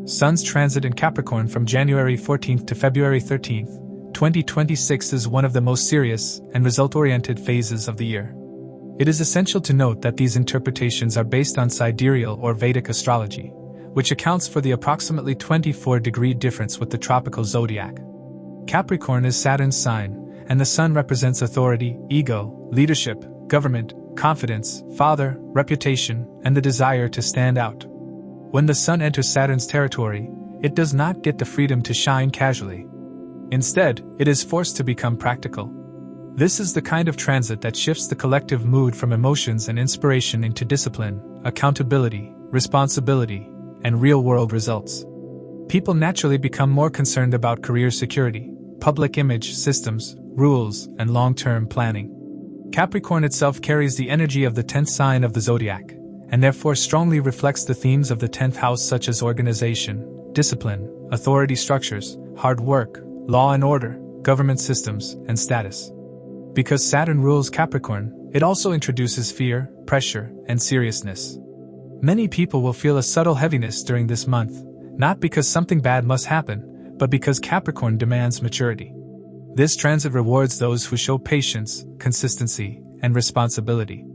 Sun's transit in Capricorn from January 14th to February 13th, 2026 is one of the most serious and result-oriented phases of the year. It is essential to note that these interpretations are based on sidereal or Vedic astrology, which accounts for the approximately 24-degree difference with the tropical zodiac. Capricorn is Saturn's sign, and the Sun represents authority, ego, leadership, government, confidence, father, reputation, and the desire to stand out. When the Sun enters Saturn's territory, it does not get the freedom to shine casually. Instead, it is forced to become practical. This is the kind of transit that shifts the collective mood from emotions and inspiration into discipline, accountability, responsibility, and real-world results. People naturally become more concerned about career security, public image, systems, rules, and long-term planning. Capricorn itself carries the energy of the 10th sign of the zodiac, and therefore strongly reflects the themes of the 10th house such as organization, discipline, authority structures, hard work, law and order, government systems, and status. Because Saturn rules Capricorn, it also introduces fear, pressure, and seriousness. Many people will feel a subtle heaviness during this month, not because something bad must happen, but because Capricorn demands maturity. This transit rewards those who show patience, consistency, and responsibility.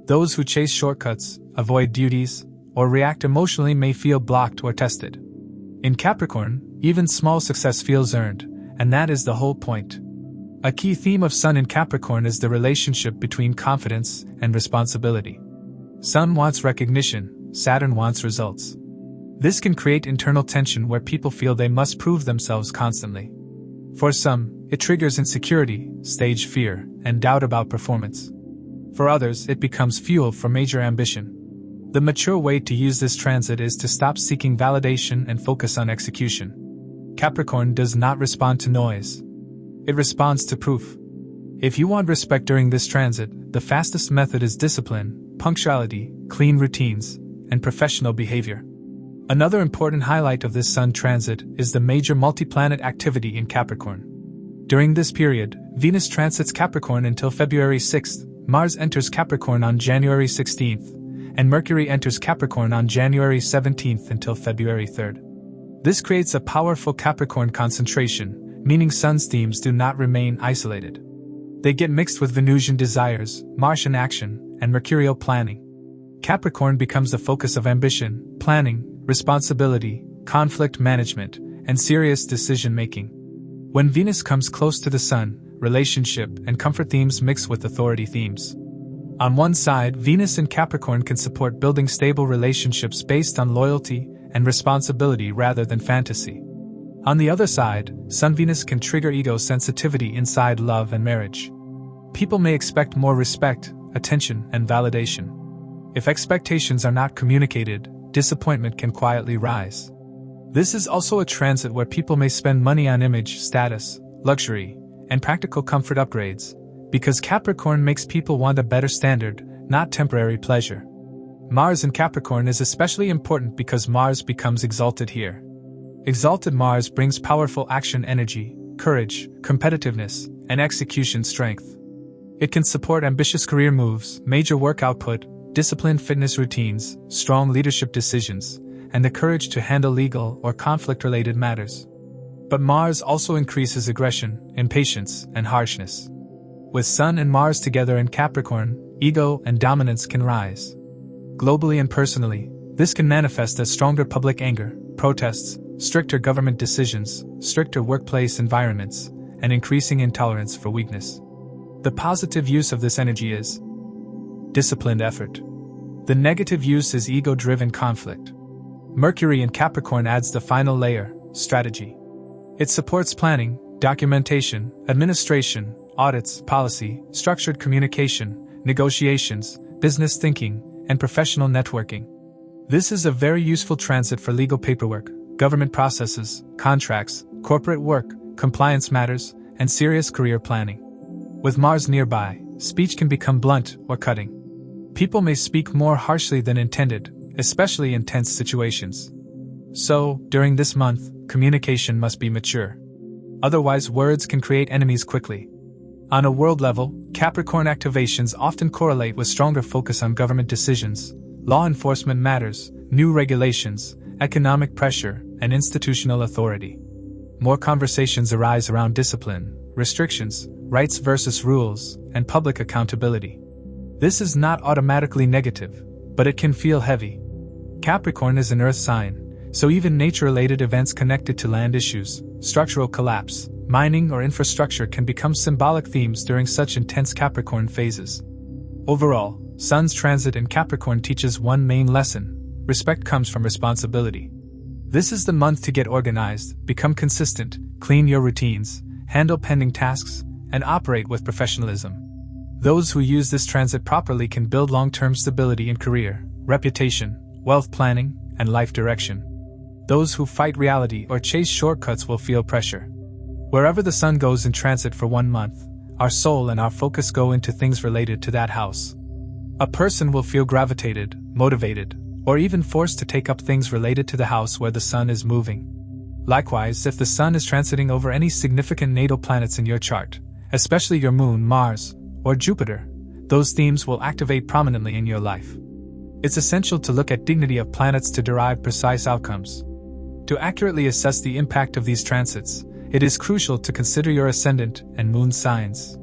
Those who chase shortcuts, avoid duties, or react emotionally may feel blocked or tested. In Capricorn, even small success feels earned, and that is the whole point. A key theme of Sun in Capricorn is the relationship between confidence and responsibility. Sun wants recognition, Saturn wants results. This can create internal tension where people feel they must prove themselves constantly. For some, it triggers insecurity, stage fear, and doubt about performance. For others, it becomes fuel for major ambition. The mature way to use this transit is to stop seeking validation and focus on execution. Capricorn does not respond to noise. It responds to proof. If you want respect during this transit, the fastest method is discipline, punctuality, clean routines, and professional behavior. Another important highlight of this Sun transit is the major multi-planet activity in Capricorn. During this period, Venus transits Capricorn until February 6th, Mars enters Capricorn on January 16th, and Mercury enters Capricorn on January 17th until February 3rd. This creates a powerful Capricorn concentration, meaning Sun's themes do not remain isolated. They get mixed with Venusian desires, Martian action, and Mercurial planning. Capricorn becomes the focus of ambition, planning, responsibility, conflict management, and serious decision-making. When Venus comes close to the Sun, relationship and comfort themes mix with authority themes. On one side, Venus in Capricorn can support building stable relationships based on loyalty and responsibility rather than fantasy. On the other side, Sun-Venus can trigger ego sensitivity inside love and marriage. People may expect more respect, attention, and validation. If expectations are not communicated, disappointment can quietly rise. This is also a transit where people may spend money on image, status, luxury, and practical comfort upgrades, because Capricorn makes people want a better standard, not temporary pleasure. Mars in Capricorn is especially important because Mars becomes exalted here. Exalted Mars brings powerful action energy, courage, competitiveness, and execution strength. It can support ambitious career moves, major work output, disciplined fitness routines, strong leadership decisions, and the courage to handle legal or conflict-related matters. But Mars also increases aggression, impatience, and harshness. With Sun and Mars together in Capricorn, ego and dominance can rise. Globally and personally, this can manifest as stronger public anger, protests, stricter government decisions, stricter workplace environments, and increasing intolerance for weakness. The positive use of this energy is disciplined effort. The negative use is ego-driven conflict. Mercury in Capricorn adds the final layer, strategy. It supports planning, documentation, administration, audits, policy, structured communication, negotiations, business thinking, and professional networking. This is a very useful transit for legal paperwork, government processes, contracts, corporate work, compliance matters, and serious career planning. With Mars nearby, speech can become blunt or cutting. People may speak more harshly than intended, especially in tense situations. So, during this month, communication must be mature. Otherwise, words can create enemies quickly. On a world level, Capricorn activations often correlate with stronger focus on government decisions, law enforcement matters, new regulations, economic pressure, and institutional authority. More conversations arise around discipline, restrictions, rights versus rules, and public accountability. This is not automatically negative, but it can feel heavy. Capricorn is an earth sign, so even nature-related events connected to land issues, structural collapse, mining or infrastructure can become symbolic themes during such intense Capricorn phases. Overall, Sun's transit in Capricorn teaches one main lesson: respect comes from responsibility. This is the month to get organized, become consistent, clean your routines, handle pending tasks, and operate with professionalism. Those who use this transit properly can build long-term stability in career, reputation, wealth planning, and life direction. Those who fight reality or chase shortcuts will feel pressure. Wherever the sun goes in transit for 1 month, our soul and our focus go into things related to that house. A person will feel gravitated, motivated, or even forced to take up things related to the house where the sun is moving. Likewise, if the sun is transiting over any significant natal planets in your chart, especially your moon, Mars, or Jupiter, those themes will activate prominently in your life. It's essential to look at dignity of planets to derive precise outcomes. To accurately assess the impact of these transits, it is crucial to consider your ascendant and moon signs.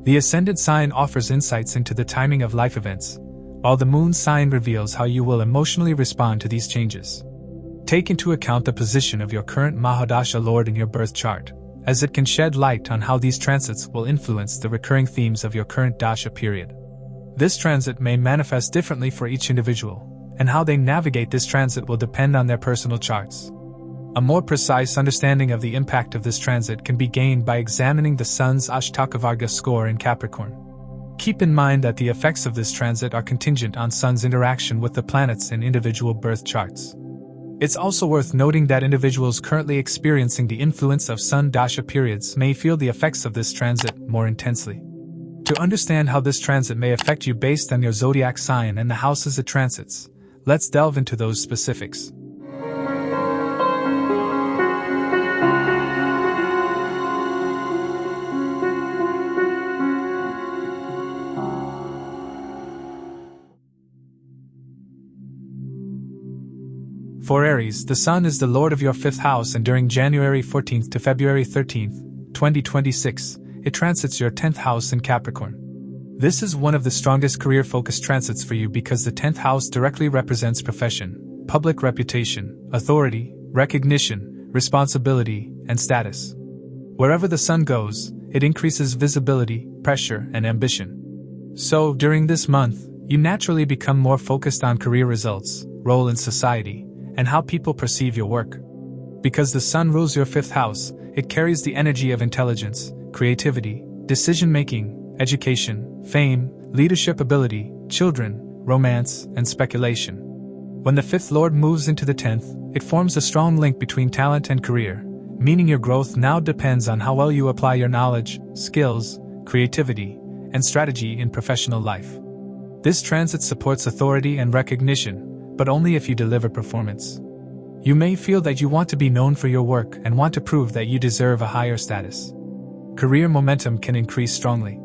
The ascendant sign offers insights into the timing of life events, while the moon sign reveals how you will emotionally respond to these changes. Take into account the position of your current Mahadasha Lord in your birth chart, as it can shed light on how these transits will influence the recurring themes of your current Dasha period. This transit may manifest differently for each individual, and how they navigate this transit will depend on their personal charts. A more precise understanding of the impact of this transit can be gained by examining the Sun's Ashtakavarga score in Capricorn. Keep in mind that the effects of this transit are contingent on Sun's interaction with the planets in individual birth charts. It's also worth noting that individuals currently experiencing the influence of Sun Dasha periods may feel the effects of this transit more intensely. To understand how this transit may affect you based on your zodiac sign and the houses it transits, let's delve into those specifics. For Aries, the Sun is the lord of your 5th house, and during January 14th to February 13th, 2026, it transits your 10th house in Capricorn. This is one of the strongest career-focused transits for you because the 10th house directly represents profession, public reputation, authority, recognition, responsibility, and status. Wherever the Sun goes, it increases visibility, pressure, and ambition. So, during this month, you naturally become more focused on career results, role in society, and how people perceive your work. Because the Sun rules your 5th house, it carries the energy of intelligence, creativity, decision-making, education, fame, leadership ability, children, romance, and speculation. When the 5th lord moves into the 10th, it forms a strong link between talent and career, meaning your growth now depends on how well you apply your knowledge, skills, creativity, and strategy in professional life. This transit supports authority and recognition, but only if you deliver performance. You may feel that you want to be known for your work and want to prove that you deserve a higher status. Career momentum can increase strongly.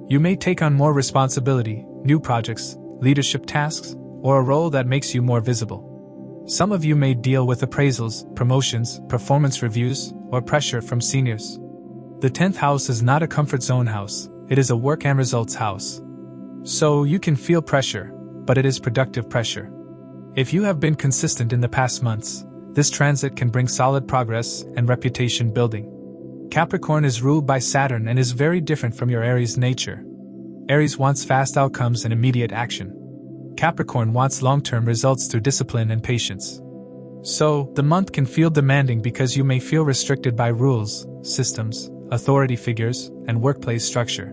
You may take on more responsibility, new projects, leadership tasks, or a role that makes you more visible. Some of you may deal with appraisals, promotions, performance reviews, or pressure from seniors. The 10th house is not a comfort zone house, it is a work and results house. So you can feel pressure, but it is productive pressure. If you have been consistent in the past months, this transit can bring solid progress and reputation building. Capricorn is ruled by Saturn and is very different from your Aries nature. Aries wants fast outcomes and immediate action. Capricorn wants long-term results through discipline and patience. So, the month can feel demanding because you may feel restricted by rules, systems, authority figures, and workplace structure.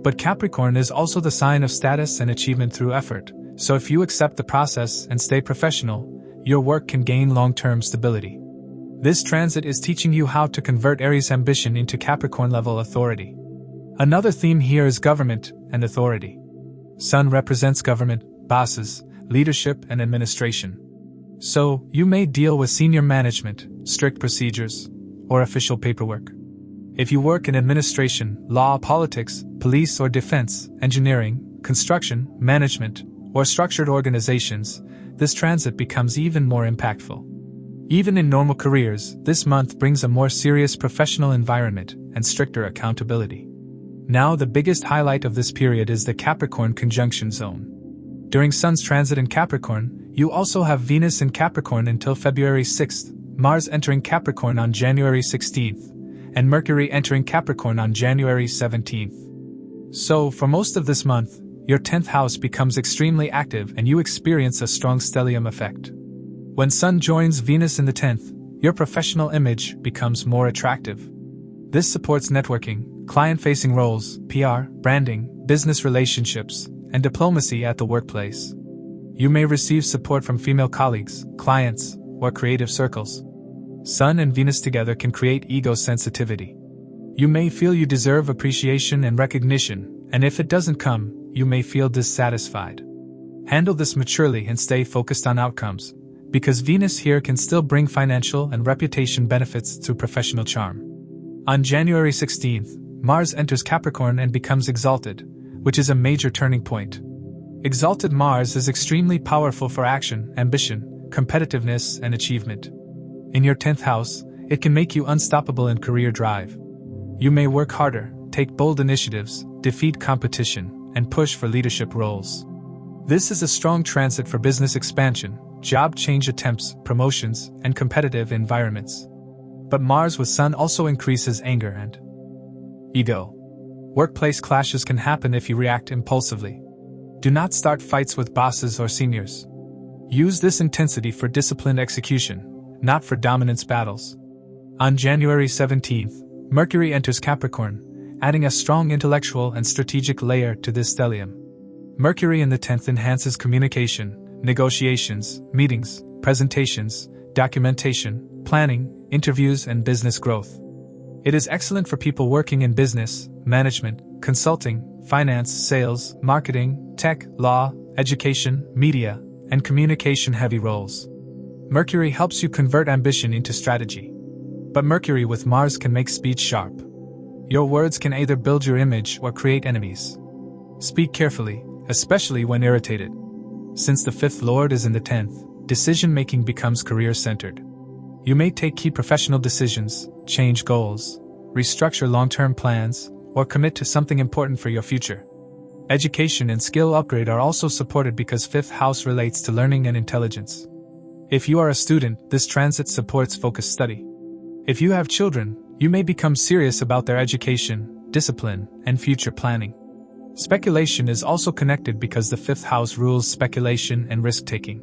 But Capricorn is also the sign of status and achievement through effort. So if you accept the process and stay professional, your work can gain long-term stability. This transit is teaching you how to convert Aries ambition into Capricorn-level authority. Another theme here is government and authority. Sun represents government, bosses, leadership, and administration. So, you may deal with senior management, strict procedures, or official paperwork. If you work in administration, law, politics, police or defense, engineering, construction, management, or structured organizations, this transit becomes even more impactful. Even in normal careers, this month brings a more serious professional environment and stricter accountability. Now, the biggest highlight of this period is the Capricorn conjunction zone. During Sun's transit in Capricorn, you also have Venus in Capricorn until February 6th, Mars entering Capricorn on January 16th, and Mercury entering Capricorn on January 17th. So, for most of this month, your 10th house becomes extremely active and you experience a strong stellium effect. When Sun joins Venus in the 10th, your professional image becomes more attractive. This supports networking, client-facing roles, PR, branding, business relationships, and diplomacy at the workplace. You may receive support from female colleagues, clients, or creative circles. Sun and Venus together can create ego sensitivity. You may feel you deserve appreciation and recognition, and if it doesn't come, you may feel dissatisfied. Handle this maturely and stay focused on outcomes, because Venus here can still bring financial and reputation benefits through professional charm. On January 16th, Mars enters Capricorn and becomes exalted, which is a major turning point. Exalted Mars is extremely powerful for action, ambition, competitiveness, and achievement. In your 10th house, it can make you unstoppable in career drive. You may work harder, take bold initiatives, defeat competition, and push for leadership roles. This is a strong transit for business expansion, job change attempts, promotions, and competitive environments. But Mars with Sun also increases anger and ego. Workplace clashes can happen if you react impulsively. Do not start fights with bosses or seniors. Use this intensity for disciplined execution, not for dominance battles. On January 17th, Mercury enters Capricorn, adding a strong intellectual and strategic layer to this stellium. Mercury in the 10th enhances communication, negotiations, meetings, presentations, documentation, planning, interviews, and business growth. It is excellent for people working in business, management, consulting, finance, sales, marketing, tech, law, education, media, and communication-heavy roles. Mercury helps you convert ambition into strategy. But Mercury with Mars can make speech sharp. Your words can either build your image or create enemies. Speak carefully, especially when irritated. Since the 5th Lord is in the 10th, decision-making becomes career-centered. You may take key professional decisions, change goals, restructure long-term plans, or commit to something important for your future. Education and skill upgrade are also supported because 5th house relates to learning and intelligence. If you are a student, this transit supports focused study. If you have children, you may become serious about their education, discipline, and future planning. Speculation is also connected because the 5th house rules speculation and risk-taking.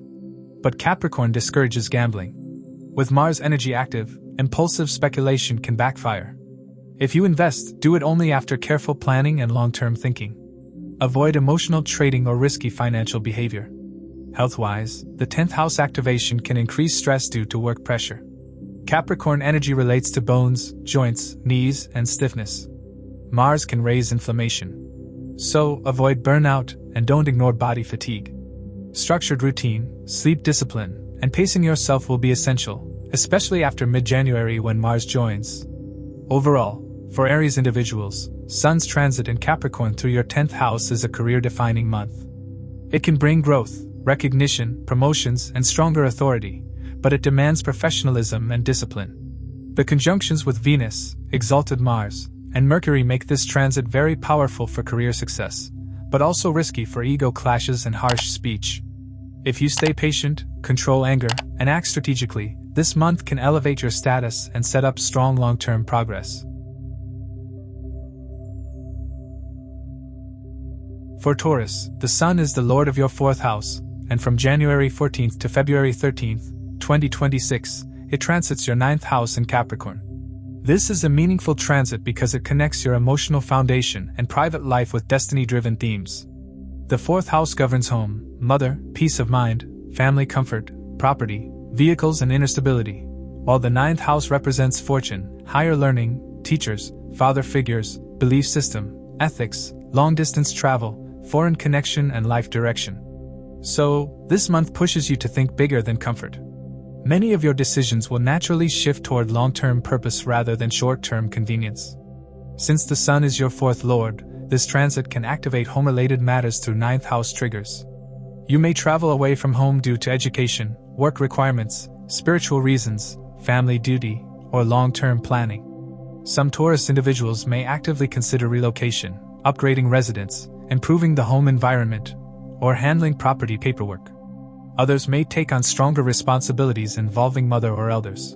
But Capricorn discourages gambling. With Mars energy active, impulsive speculation can backfire. If you invest, do it only after careful planning and long-term thinking. Avoid emotional trading or risky financial behavior. Health-wise, the 10th house activation can increase stress due to work pressure. Capricorn energy relates to bones, joints, knees, and stiffness. Mars can raise inflammation. So, avoid burnout and don't ignore body fatigue. Structured routine, sleep discipline, and pacing yourself will be essential, especially after mid-January when Mars joins. Overall, for Aries individuals, Sun's transit in Capricorn through your 10th house is a career-defining month. It can bring growth, recognition, promotions, and stronger authority, but it demands professionalism and discipline. The conjunctions with Venus, exalted Mars, and Mercury make this transit very powerful for career success, but also risky for ego clashes and harsh speech. If you stay patient, control anger, and act strategically, this month can elevate your status and set up strong long-term progress. For Taurus, the Sun is the Lord of your 4th house, and from January 14th to February 13th, 2026, it transits your 9th house in Capricorn. This is a meaningful transit because it connects your emotional foundation and private life with destiny-driven themes. The 4th house governs home, mother, peace of mind, family comfort, property, vehicles and inner stability, while the 9th house represents fortune, higher learning, teachers, father figures, belief system, ethics, long-distance travel, foreign connection and life direction. So, this month pushes you to think bigger than comfort. Many of your decisions will naturally shift toward long-term purpose rather than short-term convenience. Since the Sun is your 4th Lord, this transit can activate home-related matters through 9th house triggers. You may travel away from home due to education, work requirements, spiritual reasons, family duty, or long-term planning. Some Taurus individuals may actively consider relocation, upgrading residence, improving the home environment, or handling property paperwork. Others may take on stronger responsibilities involving mother or elders.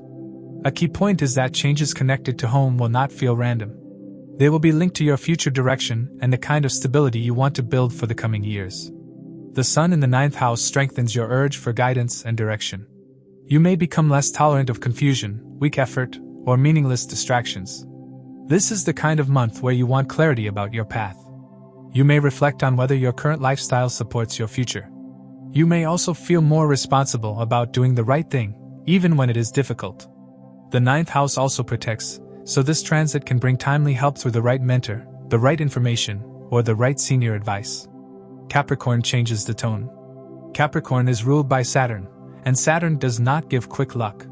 A key point is that changes connected to home will not feel random. They will be linked to your future direction and the kind of stability you want to build for the coming years. The Sun in the 9th house strengthens your urge for guidance and direction. You may become less tolerant of confusion, weak effort, or meaningless distractions. This is the kind of month where you want clarity about your path. You may reflect on whether your current lifestyle supports your future. You may also feel more responsible about doing the right thing, even when it is difficult. The 9th house also protects, so this transit can bring timely help through the right mentor, the right information, or the right senior advice. Capricorn changes the tone. Capricorn is ruled by Saturn, and Saturn does not give quick luck.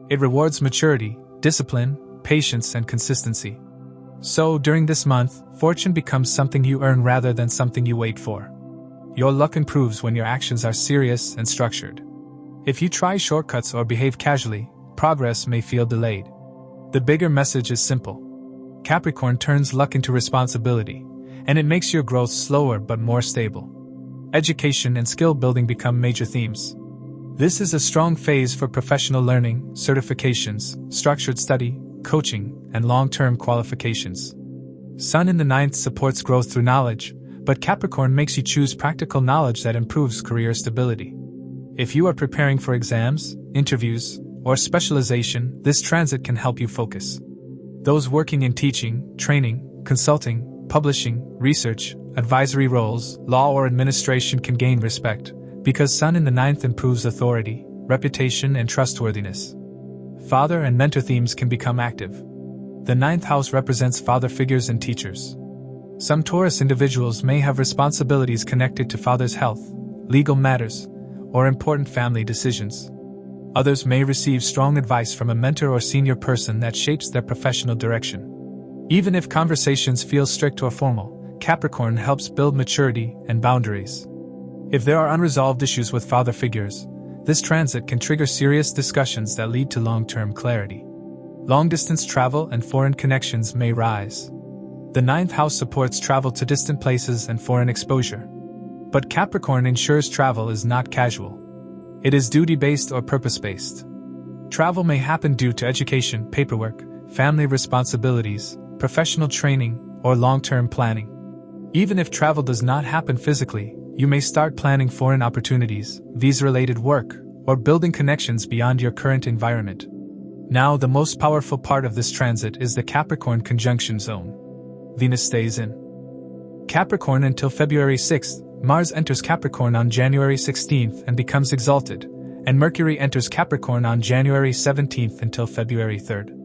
It rewards maturity, discipline, patience, and consistency. So, during this month, fortune becomes something you earn rather than something you wait for. Your luck improves when your actions are serious and structured. If you try shortcuts or behave casually, progress may feel delayed. The bigger message is simple. Capricorn turns luck into responsibility, and it makes your growth slower but more stable. Education and skill building become major themes. This is a strong phase for professional learning, certifications, structured study, coaching, and long-term qualifications. Sun in the 9th supports growth through knowledge, but Capricorn makes you choose practical knowledge that improves career stability. If you are preparing for exams, interviews, or specialization, this transit can help you focus. Those working in teaching, training, consulting, publishing, research, advisory roles, law or administration can gain respect, because Sun in the 9th improves authority, reputation, and trustworthiness. Father and mentor themes can become active. The 9th house represents father figures and teachers. Some Taurus individuals may have responsibilities connected to father's health, legal matters, or important family decisions. Others may receive strong advice from a mentor or senior person that shapes their professional direction. Even if conversations feel strict or formal, Capricorn helps build maturity and boundaries. If there are unresolved issues with father figures, this transit can trigger serious discussions that lead to long-term clarity. Long-distance travel and foreign connections may rise. The 9th house supports travel to distant places and foreign exposure. But Capricorn ensures travel is not casual. It is duty-based or purpose-based. Travel may happen due to education, paperwork, family responsibilities, professional training, or long-term planning. Even if travel does not happen physically, you may start planning foreign opportunities, visa-related work, or building connections beyond your current environment. Now, the most powerful part of this transit is the Capricorn conjunction zone. Venus stays in Capricorn until February 6th, Mars enters Capricorn on January 16th and becomes exalted, and Mercury enters Capricorn on January 17th until February 3rd.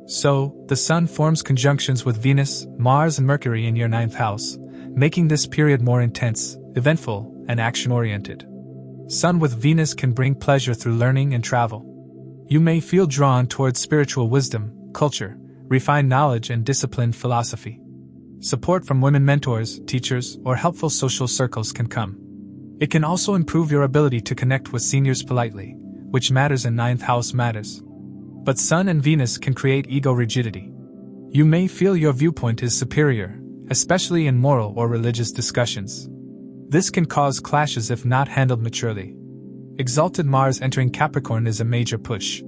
So, the Sun forms conjunctions with Venus, Mars, and Mercury in your 9th house, making this period more intense, eventful, and action-oriented. Sun with Venus can bring pleasure through learning and travel. You may feel drawn towards spiritual wisdom, culture, refined knowledge, and disciplined philosophy. Support from women mentors, teachers, or helpful social circles can come. It can also improve your ability to connect with seniors politely, which matters in 9th house matters. But Sun and Venus can create ego rigidity. You may feel your viewpoint is superior, especially in moral or religious discussions. This can cause clashes if not handled maturely. Exalted Mars entering Capricorn is a major push.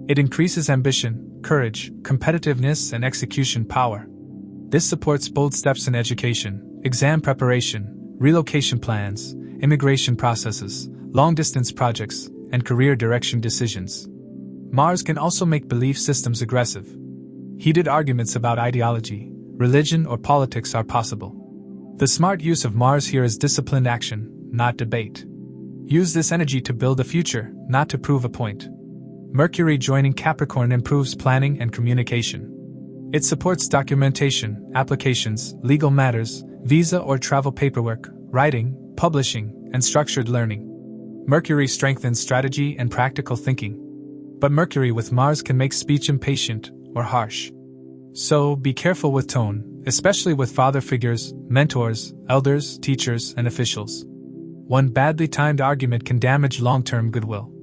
It increases ambition, courage, competitiveness, and execution power. This supports bold steps in education, exam preparation, relocation plans, immigration processes, long-distance projects, and career direction decisions. Mars can also make belief systems aggressive. Heated arguments about ideology, religion, or politics are possible. The smart use of Mars here is disciplined action, not debate. Use this energy to build a future, not to prove a point. Mercury joining Capricorn improves planning and communication. It supports documentation, applications, legal matters, visa or travel paperwork, writing, publishing, and structured learning. Mercury strengthens strategy and practical thinking. But Mercury with Mars can make speech impatient or harsh. So, be careful with tone, especially with father figures, mentors, elders, teachers, and officials. One badly timed argument can damage long-term goodwill.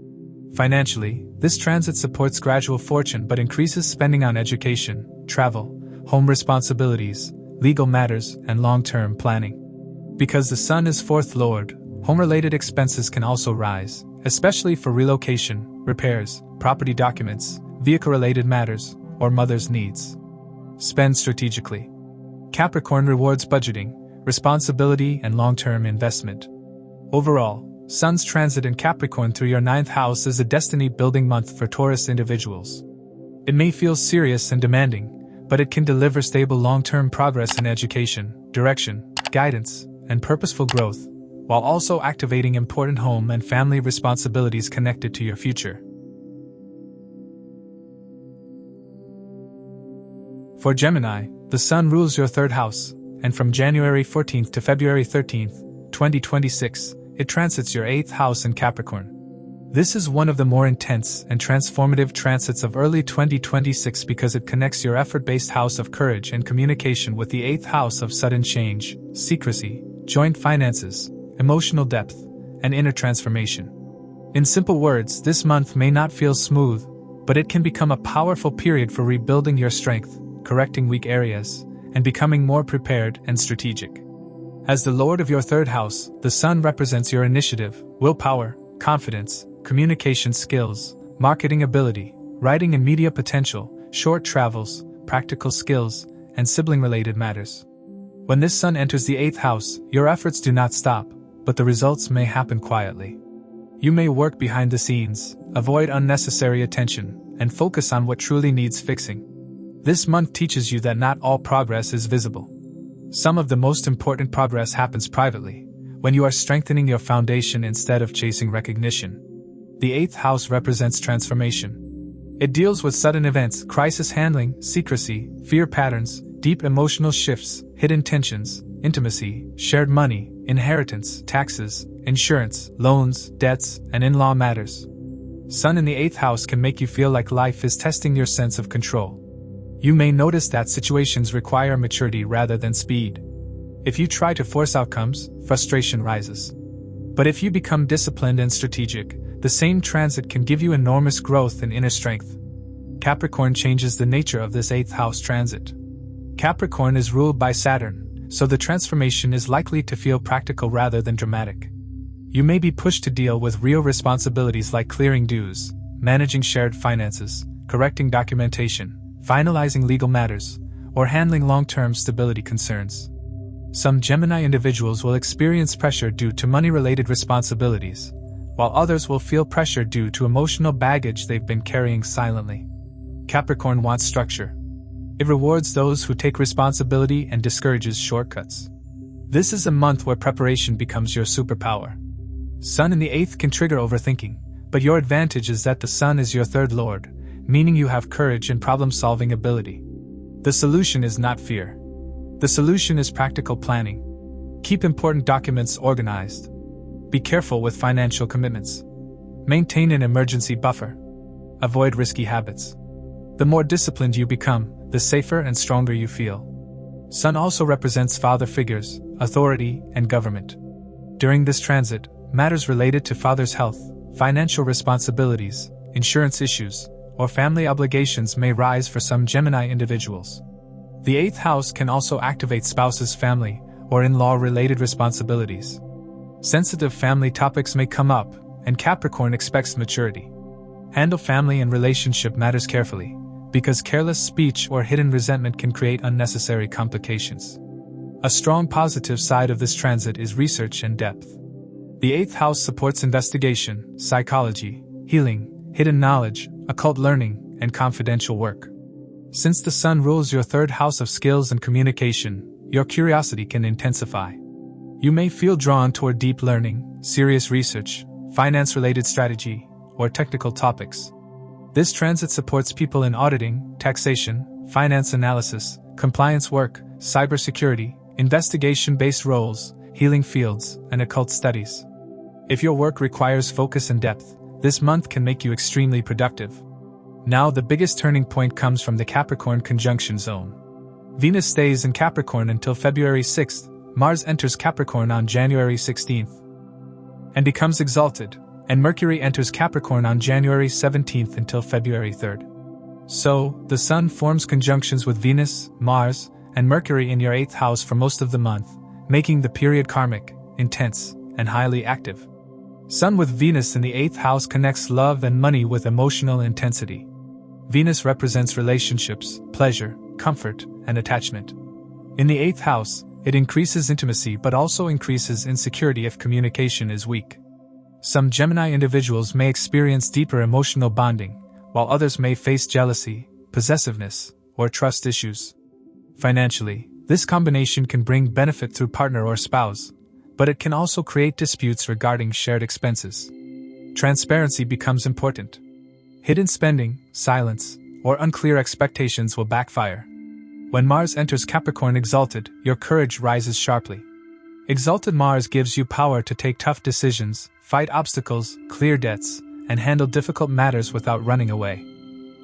Financially, This transit supports gradual fortune but increases spending on education, travel, home responsibilities, legal matters, and long-term planning. Because the Sun is fourth lord, home-related expenses can also rise, especially for relocation, repairs, property documents, vehicle-related matters, or mother's needs. Spend strategically. Capricorn rewards budgeting, responsibility, and long-term investment. Overall, Sun's transit in Capricorn through your 9th house is a destiny-building month for Taurus individuals. It may feel serious and demanding, but it can deliver stable long-term progress in education, direction, guidance, and purposeful growth, while also activating important home and family responsibilities connected to your future. For Gemini, the Sun rules your 3rd house, and from January 14th to February 13th, 2026, it transits your 8th house in Capricorn. This is one of the more intense and transformative transits of early 2026 because it connects your effort-based house of courage and communication with the 8th house of sudden change, secrecy, joint finances, emotional depth, and inner transformation. In simple words, this month may not feel smooth, but it can become a powerful period for rebuilding your strength, correcting weak areas, and becoming more prepared and strategic. As the Lord of your 3rd house, the Sun represents your initiative, willpower, confidence, communication skills, marketing ability, writing and media potential, short travels, practical skills, and sibling-related matters. When this Sun enters the 8th house, your efforts do not stop, but the results may happen quietly. You may work behind the scenes, avoid unnecessary attention, and focus on what truly needs fixing. This month teaches you that not all progress is visible. Some of the most important progress happens privately, when you are strengthening your foundation instead of chasing recognition. The 8th house represents transformation. It deals with sudden events, crisis handling, secrecy, fear patterns, deep emotional shifts, hidden tensions, intimacy, shared money, inheritance, taxes, insurance, loans, debts, and in-law matters. Sun in the 8th house can make you feel like life is testing your sense of control. You may notice that situations require maturity rather than speed. If you try to force outcomes, frustration rises. But if you become disciplined and strategic, the same transit can give you enormous growth and inner strength. Capricorn changes the nature of this 8th house transit. Capricorn is ruled by Saturn, so the transformation is likely to feel practical rather than dramatic. You may be pushed to deal with real responsibilities like clearing dues, managing shared finances, correcting documentation, finalizing legal matters, or handling long-term stability concerns. Some Gemini individuals will experience pressure due to money-related responsibilities, while others will feel pressure due to emotional baggage they've been carrying silently. Capricorn wants structure. It rewards those who take responsibility and discourages shortcuts. This is a month where preparation becomes your superpower. Sun in the 8th can trigger overthinking, but your advantage is that the Sun is your 3rd lord, meaning you have courage and problem-solving ability. The solution is not fear. The solution is practical planning. Keep important documents organized. Be careful with financial commitments. Maintain an emergency buffer. Avoid risky habits. The more disciplined you become, the safer and stronger you feel. Sun also represents father figures, authority, and government. During this transit, matters related to father's health, financial responsibilities, insurance issues, or family obligations may rise for some Gemini individuals. The 8th house can also activate spouse's family or in-law related responsibilities. Sensitive family topics may come up, and Capricorn expects maturity. Handle family and relationship matters carefully, because careless speech or hidden resentment can create unnecessary complications. A strong positive side of this transit is research and depth. The 8th house supports investigation, psychology, healing, hidden knowledge, occult learning, and confidential work. Since the Sun rules your 3rd house of skills and communication, your curiosity can intensify. You may feel drawn toward deep learning, serious research, finance-related strategy, or technical topics. This transit supports people in auditing, taxation, finance analysis, compliance work, cybersecurity, investigation-based roles, healing fields, and occult studies. If your work requires focus and depth, this month can make you extremely productive. Now the biggest turning point comes from the Capricorn conjunction zone. Venus stays in Capricorn until February 6th, Mars enters Capricorn on January 16th, and becomes exalted, And Mercury enters Capricorn on January 17th until February 3rd. So, the Sun forms conjunctions with Venus, Mars, and Mercury in your 8th house for most of the month, making the period karmic, intense, and highly active. Sun with Venus in the 8th house connects love and money with emotional intensity. Venus represents relationships, pleasure, comfort, and attachment. In the 8th house, it increases intimacy but also increases insecurity if communication is weak. Some Gemini individuals may experience deeper emotional bonding, while others may face jealousy, possessiveness, or trust issues. Financially, this combination can bring benefit through partner or spouse, but it can also create disputes regarding shared expenses. Transparency becomes important. Hidden spending, silence, or unclear expectations will backfire. When Mars enters Capricorn exalted, your courage rises sharply. Exalted Mars gives you power to take tough decisions, fight obstacles, clear debts, and handle difficult matters without running away.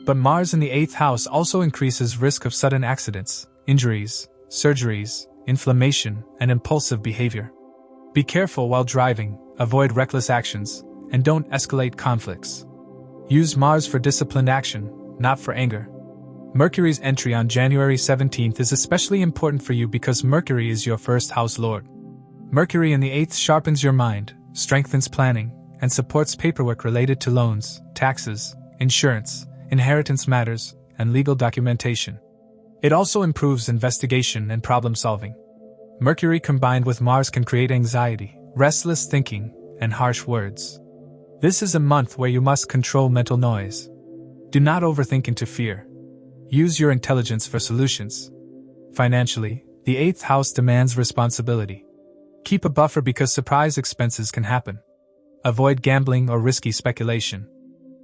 But Mars in the 8th house also increases risk of sudden accidents, injuries, surgeries, inflammation, and impulsive behavior. Be careful while driving, avoid reckless actions, and don't escalate conflicts. Use Mars for disciplined action, not for anger. Mercury's entry on January 17th is especially important for you because Mercury is your 1st house lord. Mercury in the 8th sharpens your mind, strengthens planning, and supports paperwork related to loans, taxes, insurance, inheritance matters, and legal documentation. It also improves investigation and problem solving. Mercury combined with Mars can create anxiety, restless thinking, and harsh words. This is a month where you must control mental noise. Do not overthink into fear. Use your intelligence for solutions. Financially, the 8th house demands responsibility. Keep a buffer because surprise expenses can happen. Avoid gambling or risky speculation.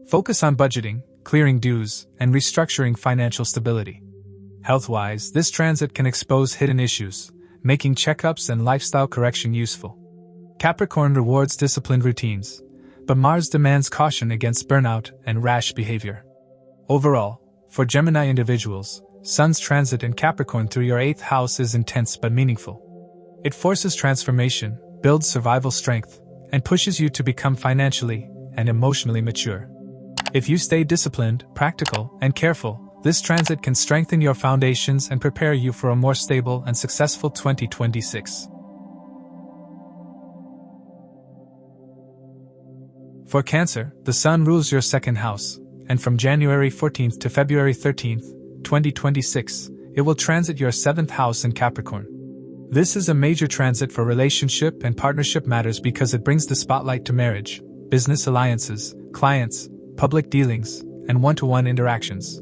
Focus on budgeting, clearing dues, and restructuring financial stability. Health-wise, this transit can expose hidden issues, making checkups and lifestyle correction useful. Capricorn rewards disciplined routines, but Mars demands caution against burnout and rash behavior. Overall, for Gemini individuals, Sun's transit in Capricorn through your 8th house is intense but meaningful. It forces transformation, builds survival strength, and pushes you to become financially and emotionally mature. If you stay disciplined, practical, and careful, this transit can strengthen your foundations and prepare you for a more stable and successful 2026. For Cancer, the Sun rules your 2nd house, and from January 14th to February 13th, 2026, it will transit your 7th house in Capricorn. This is a major transit for relationship and partnership matters because it brings the spotlight to marriage, business alliances, clients, public dealings, and one-to-one interactions.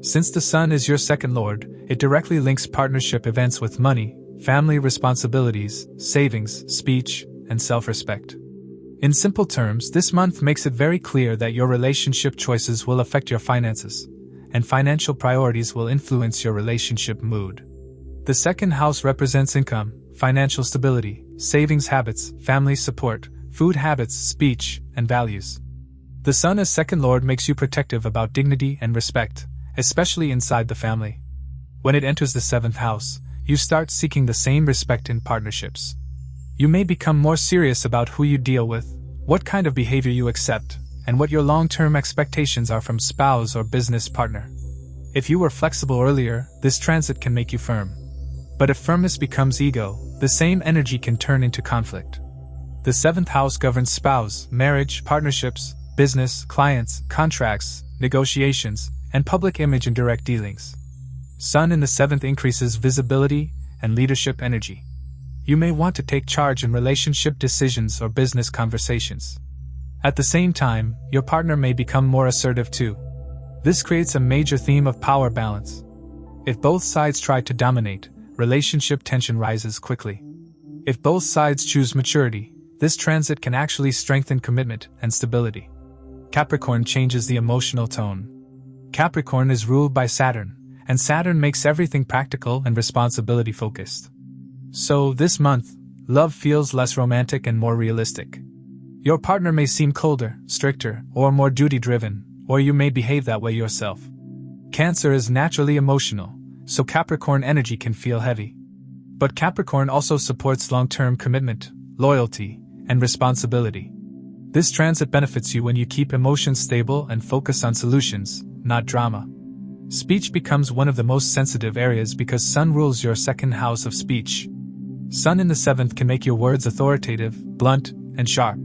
Since the Sun is your 2nd lord, it directly links partnership events with money, family responsibilities, savings, speech, and self-respect. In simple terms, this month makes it very clear that your relationship choices will affect your finances, and financial priorities will influence your relationship mood. The 2nd house represents income, financial stability, savings habits, family support, food habits, speech, and values. The Sun as 2nd lord makes you protective about dignity and respect, especially inside the family. When it enters the 7th house, you start seeking the same respect in partnerships. You may become more serious about who you deal with, what kind of behavior you accept, and what your long-term expectations are from spouse or business partner. If you were flexible earlier, this transit can make you firm. But if firmness becomes ego, the same energy can turn into conflict. The 7th house governs spouse, marriage, partnerships, business, clients, contracts, negotiations, and public image and direct dealings. Sun in the 7th increases visibility and leadership energy. You may want to take charge in relationship decisions or business conversations. At the same time, your partner may become more assertive too. This creates a major theme of power balance. If both sides try to dominate, relationship tension rises quickly. If both sides choose maturity, this transit can actually strengthen commitment and stability. Capricorn changes the emotional tone. Capricorn is ruled by Saturn, and Saturn makes everything practical and responsibility focused. So, this month, love feels less romantic and more realistic. Your partner may seem colder, stricter, or more duty-driven, or you may behave that way yourself. Cancer is naturally emotional, so Capricorn energy can feel heavy. But Capricorn also supports long-term commitment, loyalty, and responsibility. This transit benefits you when you keep emotions stable and focus on solutions, not drama. Speech becomes one of the most sensitive areas because Sun rules your second house of speech. Sun in the 7th can make your words authoritative, blunt, and sharp.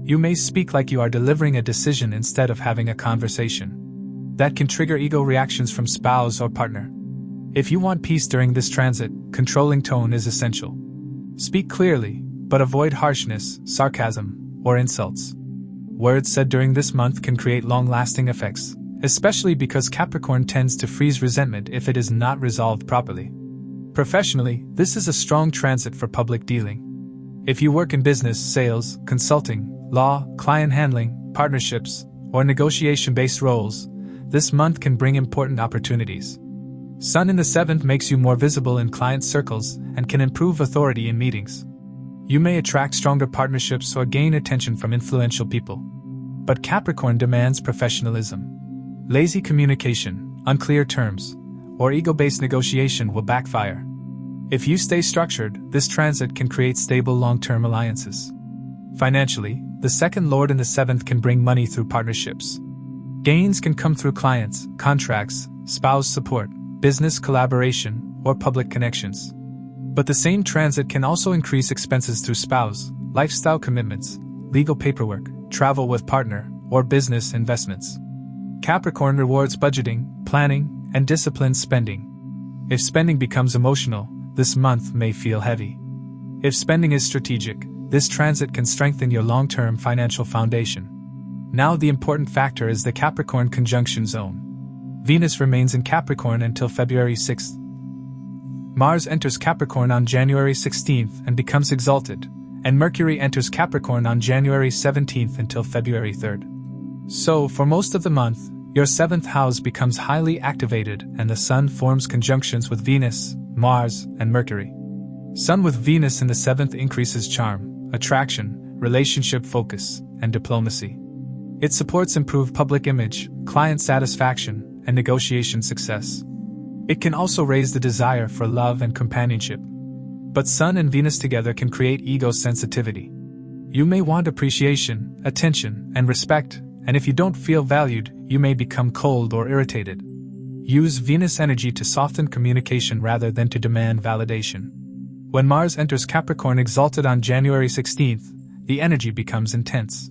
You may speak like you are delivering a decision instead of having a conversation. That can trigger ego reactions from spouse or partner. If you want peace during this transit, controlling tone is essential. Speak clearly, but avoid harshness, sarcasm, or insults. Words said during this month can create long-lasting effects, especially because Capricorn tends to freeze resentment if it is not resolved properly. Professionally, this is a strong transit for public dealing. If you work in business, sales, consulting, law, client handling, partnerships, or negotiation-based roles, this month can bring important opportunities. Sun in the 7th makes you more visible in client circles and can improve authority in meetings. You may attract stronger partnerships or gain attention from influential people. But Capricorn demands professionalism. Lazy communication, unclear terms, or ego-based negotiation will backfire. If you stay structured, this transit can create stable long-term alliances. Financially, the second lord in the 7th can bring money through partnerships. Gains can come through clients, contracts, spouse support, business collaboration, or public connections. But the same transit can also increase expenses through spouse, lifestyle commitments, legal paperwork, travel with partner, or business investments. Capricorn rewards budgeting, planning, and disciplined spending. If spending becomes emotional, this month may feel heavy. If spending is strategic, this transit can strengthen your long-term financial foundation. Now the important factor is the Capricorn conjunction zone. Venus remains in Capricorn until February 6th. Mars enters Capricorn on January 16th and becomes exalted, and Mercury enters Capricorn on January 17th until February 3rd. So, for most of the month, your 7th house becomes highly activated and the Sun forms conjunctions with Venus, Mars, and Mercury. Sun with Venus in the 7th increases charm, attraction, relationship focus, and diplomacy. It supports improved public image, client satisfaction, and negotiation success. It can also raise the desire for love and companionship. But Sun and Venus together can create ego sensitivity. You may want appreciation, attention, and respect, and if you don't feel valued, you may become cold or irritated. Use Venus energy to soften communication rather than to demand validation. When Mars enters Capricorn exalted on January 16th, the energy becomes intense.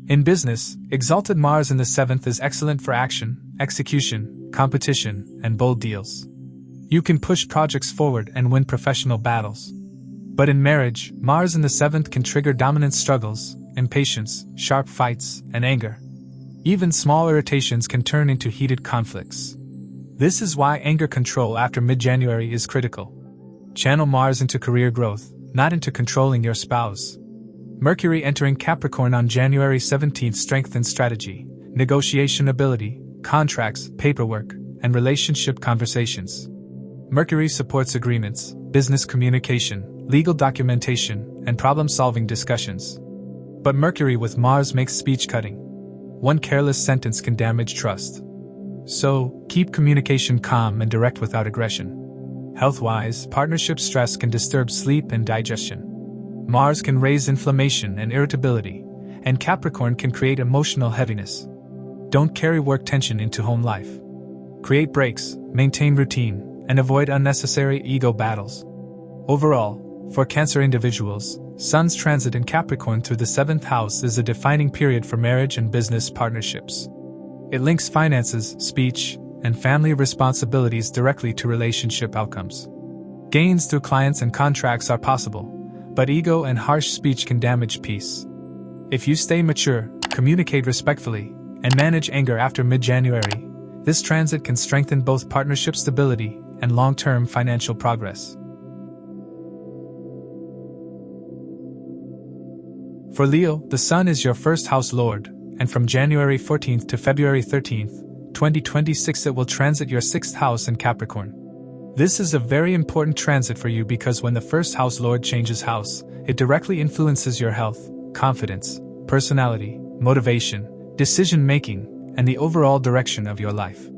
In business, exalted Mars in the 7th is excellent for action, execution, competition, and bold deals. You can push projects forward and win professional battles. But in marriage, Mars in the 7th can trigger dominant struggles, impatience, sharp fights, and anger. Even small irritations can turn into heated conflicts. This is why anger control after mid-January is critical. Channel Mars into career growth, not into controlling your spouse. Mercury entering Capricorn on January 17th strengthens strategy, negotiation ability, contracts, paperwork, and relationship conversations. Mercury supports agreements, business communication, legal documentation, and problem-solving discussions. But Mercury with Mars makes speech cutting. One careless sentence can damage trust. So, keep communication calm and direct without aggression. Health-wise, partnership stress can disturb sleep and digestion. Mars can raise inflammation and irritability, and Capricorn can create emotional heaviness. Don't carry work tension into home life. Create breaks, maintain routine, and avoid unnecessary ego battles. Overall, for Cancer individuals, Sun's transit in Capricorn through the 7th house is a defining period for marriage and business partnerships. It links finances, speech, and family responsibilities directly to relationship outcomes. Gains through clients and contracts are possible, but ego and harsh speech can damage peace. If you stay mature, communicate respectfully, and manage anger after mid-January, this transit can strengthen both partnership stability and long-term financial progress. For Leo, the Sun is your first house lord, and from January 14th to February 13th, 2026 it will transit your 6th house in Capricorn. This is a very important transit for you because when the first house lord changes house, it directly influences your health, confidence, personality, motivation, decision-making, and the overall direction of your life.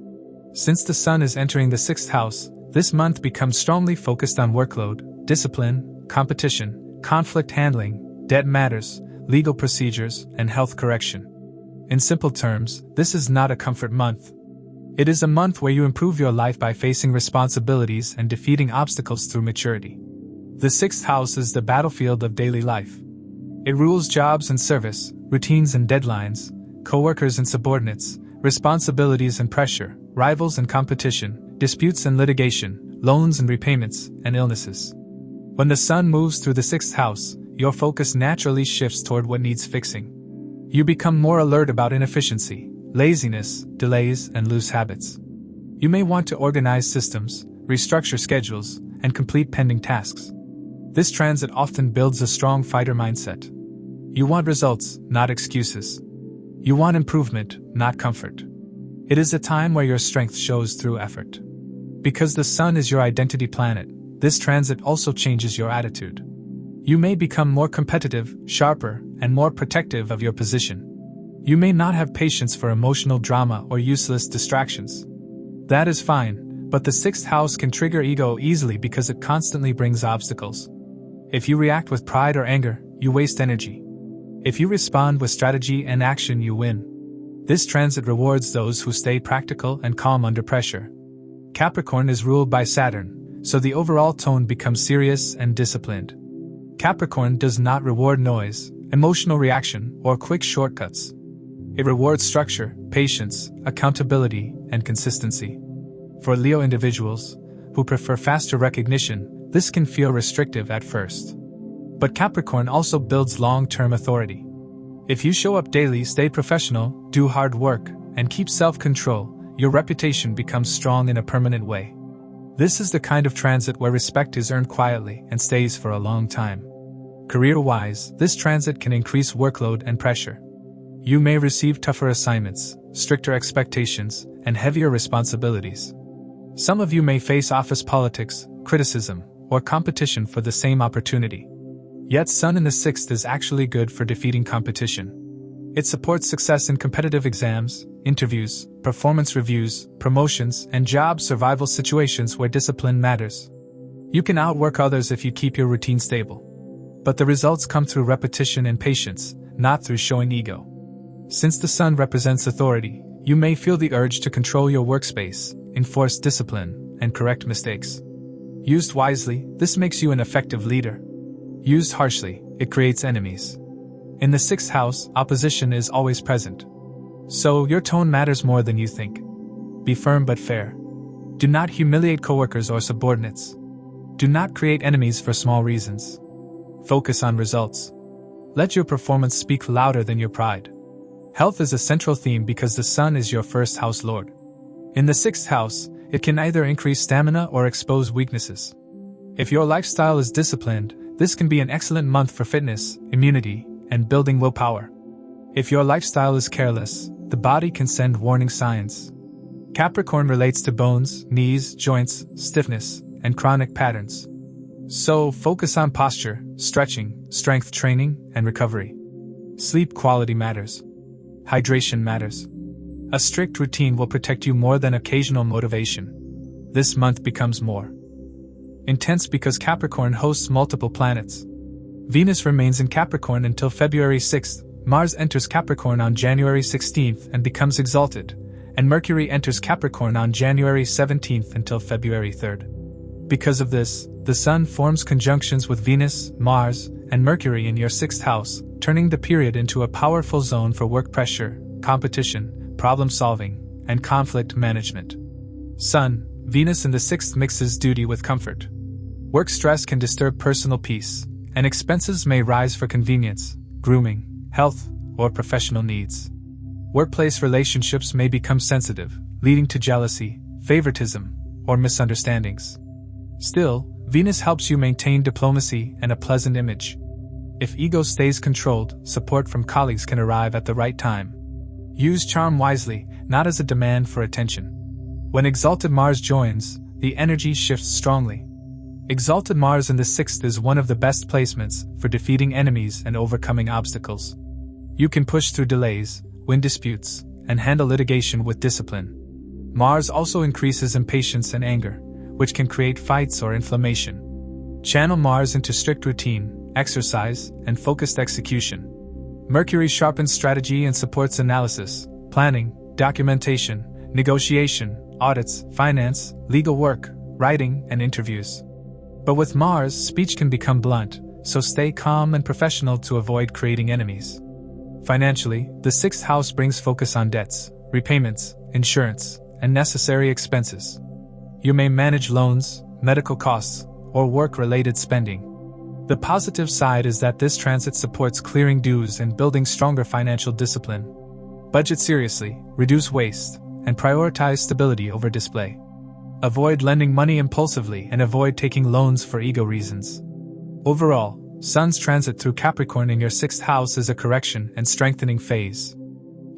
Since the Sun is entering the 6th house, this month becomes strongly focused on workload, discipline, competition, conflict handling, debt matters, legal procedures, and health correction. In simple terms, this is not a comfort month. It is a month where you improve your life by facing responsibilities and defeating obstacles through maturity. The sixth house is the battlefield of daily life. It rules jobs and service, routines and deadlines, co-workers and subordinates, responsibilities and pressure, rivals and competition, disputes and litigation, loans and repayments, and illnesses. When the sun moves through the sixth house, your focus naturally shifts toward what needs fixing. You become more alert about inefficiency, laziness, delays, and loose habits. You may want to organize systems, restructure schedules, and complete pending tasks. This transit often builds a strong fighter mindset. You want results, not excuses. You want improvement, not comfort. It is a time where your strength shows through effort. Because the sun is your identity planet, this transit also changes your attitude. You may become more competitive, sharper, and more protective of your position. You may not have patience for emotional drama or useless distractions. That is fine, but the sixth house can trigger ego easily because it constantly brings obstacles. If you react with pride or anger, you waste energy. If you respond with strategy and action, you win. This transit rewards those who stay practical and calm under pressure. Capricorn is ruled by Saturn, so the overall tone becomes serious and disciplined. Capricorn does not reward noise, emotional reaction, or quick shortcuts. It rewards structure, patience, accountability, and consistency. For Leo individuals, who prefer faster recognition, this can feel restrictive at first. But Capricorn also builds long-term authority. If you show up daily, stay professional, do hard work, and keep self-control, your reputation becomes strong in a permanent way. This is the kind of transit where respect is earned quietly and stays for a long time. Career-wise, this transit can increase workload and pressure. You may receive tougher assignments, stricter expectations, and heavier responsibilities. Some of you may face office politics, criticism, or competition for the same opportunity. Yet Sun in the sixth is actually good for defeating competition. It supports success in competitive exams, interviews, performance reviews, promotions, and job survival situations where discipline matters. You can outwork others if you keep your routine stable. But the results come through repetition and patience, not through showing ego. Since the Sun represents authority, you may feel the urge to control your workspace, enforce discipline, and correct mistakes. Used wisely, this makes you an effective leader. Used harshly, it creates enemies. In the sixth house, opposition is always present. So, your tone matters more than you think. Be firm but fair. Do not humiliate coworkers or subordinates. Do not create enemies for small reasons. Focus on results. Let your performance speak louder than your pride. Health is a central theme because the Sun is your first house lord. In the sixth house, it can either increase stamina or expose weaknesses. If your lifestyle is disciplined, this can be an excellent month for fitness, immunity, and building willpower. If your lifestyle is careless, the body can send warning signs. Capricorn relates to bones, knees, joints, stiffness, and chronic patterns. So, focus on posture, stretching, strength training, and recovery. Sleep quality matters. Hydration matters. A strict routine will protect you more than occasional motivation. This month becomes more intense because Capricorn hosts multiple planets. Venus remains in Capricorn until February 6th, Mars enters Capricorn on January 16th and becomes exalted, and Mercury enters Capricorn on January 17th until February 3rd. Because of this, the Sun forms conjunctions with Venus, Mars, and Mercury in your sixth house, turning the period into a powerful zone for work pressure, competition, problem-solving, and conflict management. Sun, Venus in the sixth mixes duty with comfort. Work stress can disturb personal peace, and expenses may rise for convenience, grooming, health, or professional needs. Workplace relationships may become sensitive, leading to jealousy, favoritism, or misunderstandings. Still, Venus helps you maintain diplomacy and a pleasant image. If ego stays controlled, support from colleagues can arrive at the right time. Use charm wisely, not as a demand for attention. When exalted Mars joins, the energy shifts strongly. Exalted Mars in the sixth is one of the best placements for defeating enemies and overcoming obstacles. You can push through delays, win disputes, and handle litigation with discipline. Mars also increases impatience and anger, which can create fights or inflammation. Channel Mars into strict routine, exercise, and focused execution. Mercury sharpens strategy and supports analysis, planning, documentation, negotiation, audits, finance, legal work, writing, and interviews. But with Mars, speech can become blunt, so stay calm and professional to avoid creating enemies. Financially, the 6th house brings focus on debts, repayments, insurance, and necessary expenses. You may manage loans, medical costs, or work-related spending. The positive side is that this transit supports clearing dues and building stronger financial discipline. Budget seriously, reduce waste, and prioritize stability over display. Avoid lending money impulsively and avoid taking loans for ego reasons. Overall, Sun's transit through Capricorn in your 6th house is a correction and strengthening phase.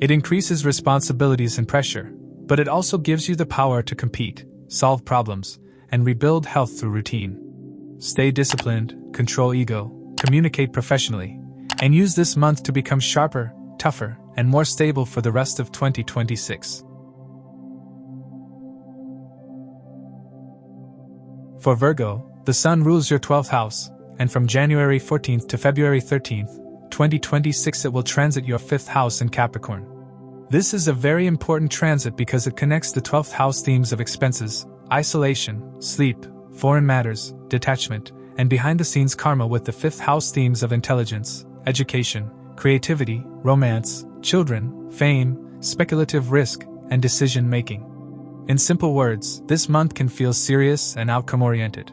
It increases responsibilities and pressure, but it also gives you the power to compete, solve problems, and rebuild health through routine. Stay disciplined, control ego, communicate professionally, and use this month to become sharper, tougher, and more stable for the rest of 2026. For Virgo, the Sun rules your 12th house, and from January 14th to February 13th, 2026 it will transit your 5th house in Capricorn. This is a very important transit because it connects the 12th house themes of expenses, isolation, sleep, foreign matters, detachment, and behind-the-scenes karma with the 5th house themes of intelligence, education, creativity, romance, children, fame, speculative risk, and decision-making. In simple words, this month can feel serious and outcome-oriented.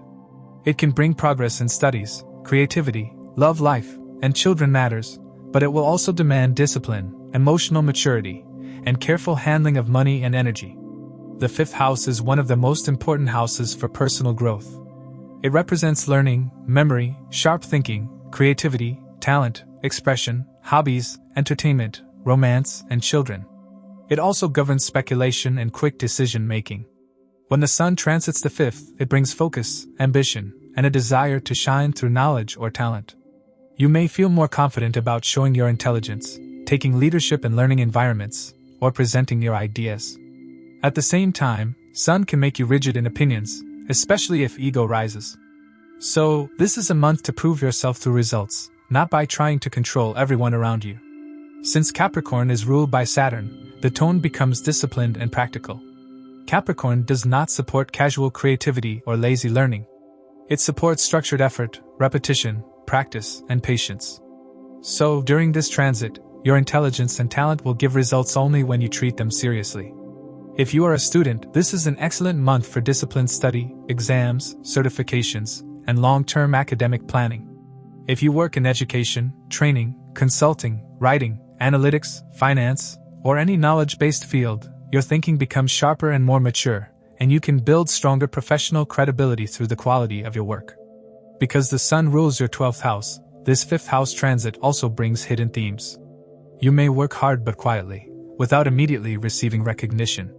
It can bring progress in studies, creativity, love life, and children matters, but it will also demand discipline, emotional maturity, and careful handling of money and energy. The 5th house is one of the most important houses for personal growth. It represents learning, memory, sharp thinking, creativity, talent, expression, hobbies, entertainment, romance, and children. It also governs speculation and quick decision-making. When the Sun transits the 5th, it brings focus, ambition, and a desire to shine through knowledge or talent. You may feel more confident about showing your intelligence, taking leadership in learning environments, or presenting your ideas. At the same time, Sun can make you rigid in opinions, especially if ego rises. So, this is a month to prove yourself through results, not by trying to control everyone around you. Since Capricorn is ruled by Saturn, the tone becomes disciplined and practical. Capricorn does not support casual creativity or lazy learning. It supports structured effort, repetition, practice, and patience. So, during this transit, your intelligence and talent will give results only when you treat them seriously. If you are a student, this is an excellent month for disciplined study, exams, certifications, and long-term academic planning. If you work in education, training, consulting, writing, analytics, finance, or any knowledge-based field, your thinking becomes sharper and more mature, and you can build stronger professional credibility through the quality of your work. Because the Sun rules your 12th house, this 5th house transit also brings hidden themes. You may work hard but quietly, without immediately receiving recognition.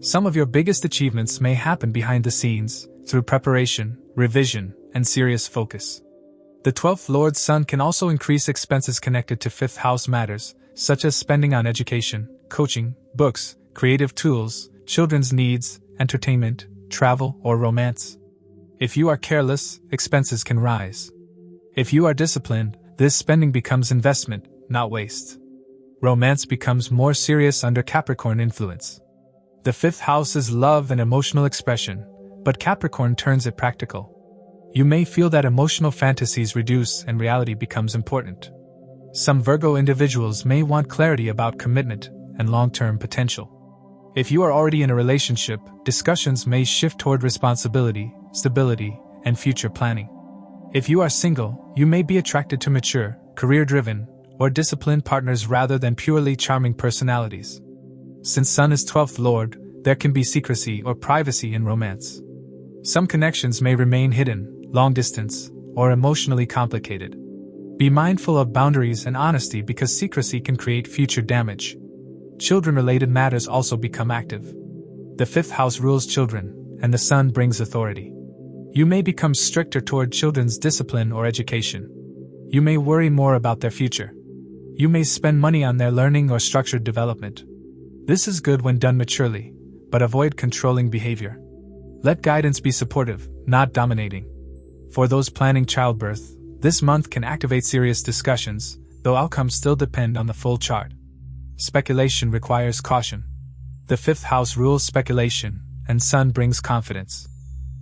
Some of your biggest achievements may happen behind the scenes, through preparation, revision, and serious focus. The 12th Lord Sun can also increase expenses connected to 5th house matters, such as spending on education, coaching, books, creative tools, children's needs, entertainment, travel, or romance. If you are careless, expenses can rise. If you are disciplined, this spending becomes investment, not waste. Romance becomes more serious under Capricorn influence. The 5th house is love and emotional expression, but Capricorn turns it practical. You may feel that emotional fantasies reduce and reality becomes important. Some Virgo individuals may want clarity about commitment and long-term potential. If you are already in a relationship, discussions may shift toward responsibility, stability, and future planning. If you are single, you may be attracted to mature, career-driven, or disciplined partners rather than purely charming personalities. Since Sun is 12th Lord, there can be secrecy or privacy in romance. Some connections may remain hidden, long distance, or emotionally complicated. Be mindful of boundaries and honesty because secrecy can create future damage. Children-related matters also become active. The 5th house rules children, and the Sun brings authority. You may become stricter toward children's discipline or education. You may worry more about their future. You may spend money on their learning or structured development. This is good when done maturely, but avoid controlling behavior. Let guidance be supportive, not dominating. For those planning childbirth, this month can activate serious discussions, though outcomes still depend on the full chart. Speculation requires caution. The 5th house rules speculation, and Sun brings confidence.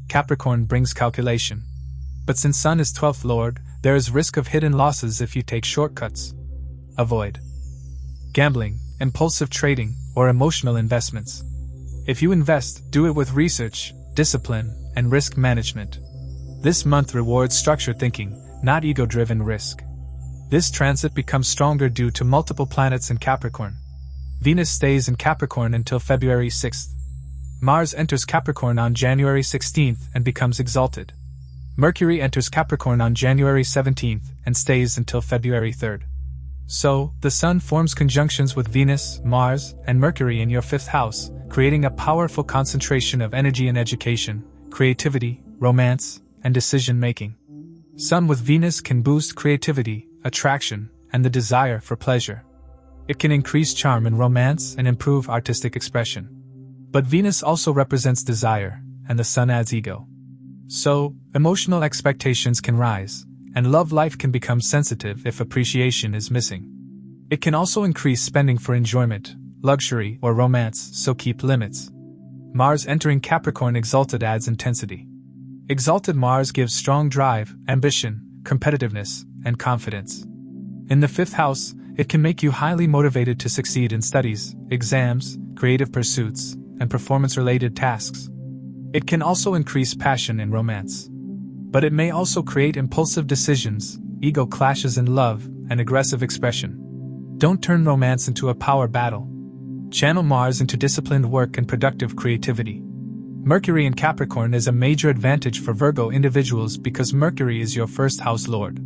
Capricorn brings calculation. But since Sun is 12th lord, there is risk of hidden losses if you take shortcuts. Avoid gambling, impulsive trading, or emotional investments. If you invest, do it with research, discipline, and risk management. This month rewards structured thinking, not ego-driven risk. This transit becomes stronger due to multiple planets in Capricorn. Venus stays in Capricorn until February 6th. Mars enters Capricorn on January 16th and becomes exalted. Mercury enters Capricorn on January 17th and stays until February 3rd. So, the Sun forms conjunctions with Venus, Mars, and Mercury in your 5th house, creating a powerful concentration of energy in education, creativity, romance, and decision-making. Sun with Venus can boost creativity, attraction, and the desire for pleasure. It can increase charm in romance and improve artistic expression. But Venus also represents desire, and the Sun adds ego. So, emotional expectations can rise, and love life can become sensitive if appreciation is missing. It can also increase spending for enjoyment, luxury, or romance, so keep limits. Mars entering Capricorn exalted adds intensity. Exalted Mars gives strong drive, ambition, competitiveness, and confidence. In the 5th house, it can make you highly motivated to succeed in studies, exams, creative pursuits, and performance-related tasks. It can also increase passion in romance. But it may also create impulsive decisions, ego clashes in love, and aggressive expression. Don't turn romance into a power battle. Channel Mars into disciplined work and productive creativity. Mercury in Capricorn is a major advantage for Virgo individuals because Mercury is your 1st house lord.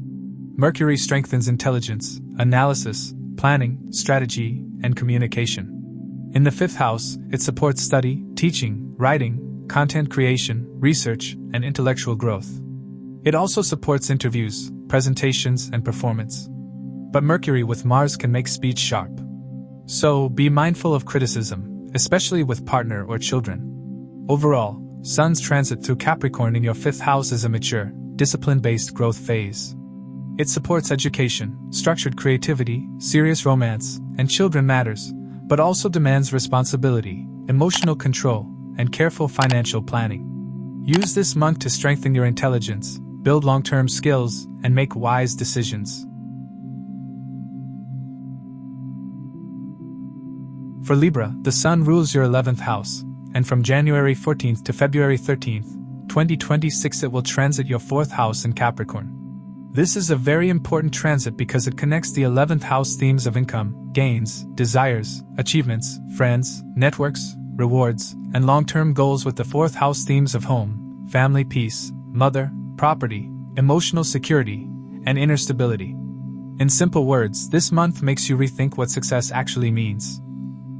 Mercury strengthens intelligence, analysis, planning, strategy, and communication. In the 5th house, it supports study, teaching, writing, content creation, research, and intellectual growth. It also supports interviews, presentations, and performance. But Mercury with Mars can make speech sharp. So, be mindful of criticism, especially with partner or children. Overall, Sun's transit through Capricorn in your 5th house is a mature, discipline-based growth phase. It supports education, structured creativity, serious romance, and children matters, but also demands responsibility, emotional control, and careful financial planning. Use this month to strengthen your intelligence, build long-term skills, and make wise decisions. For Libra, the Sun rules your 11th house, and from January 14th to February 13th, 2026 it will transit your 4th house in Capricorn. This is a very important transit because it connects the 11th house themes of income, gains, desires, achievements, friends, networks, rewards, and long-term goals with the 4th house themes of home, family peace, mother, property, emotional security, and inner stability. In simple words, this month makes you rethink what success actually means.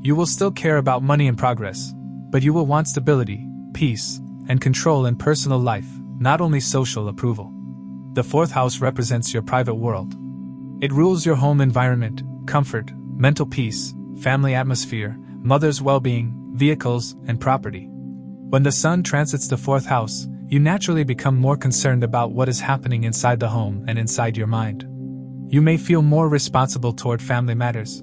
You will still care about money and progress, but you will want stability, peace, and control in personal life, not only social approval. The 4th house represents your private world. It rules your home environment, comfort, mental peace, family atmosphere, mother's well-being, vehicles, and property. When the Sun transits the 4th house, you naturally become more concerned about what is happening inside the home and inside your mind. You may feel more responsible toward family matters.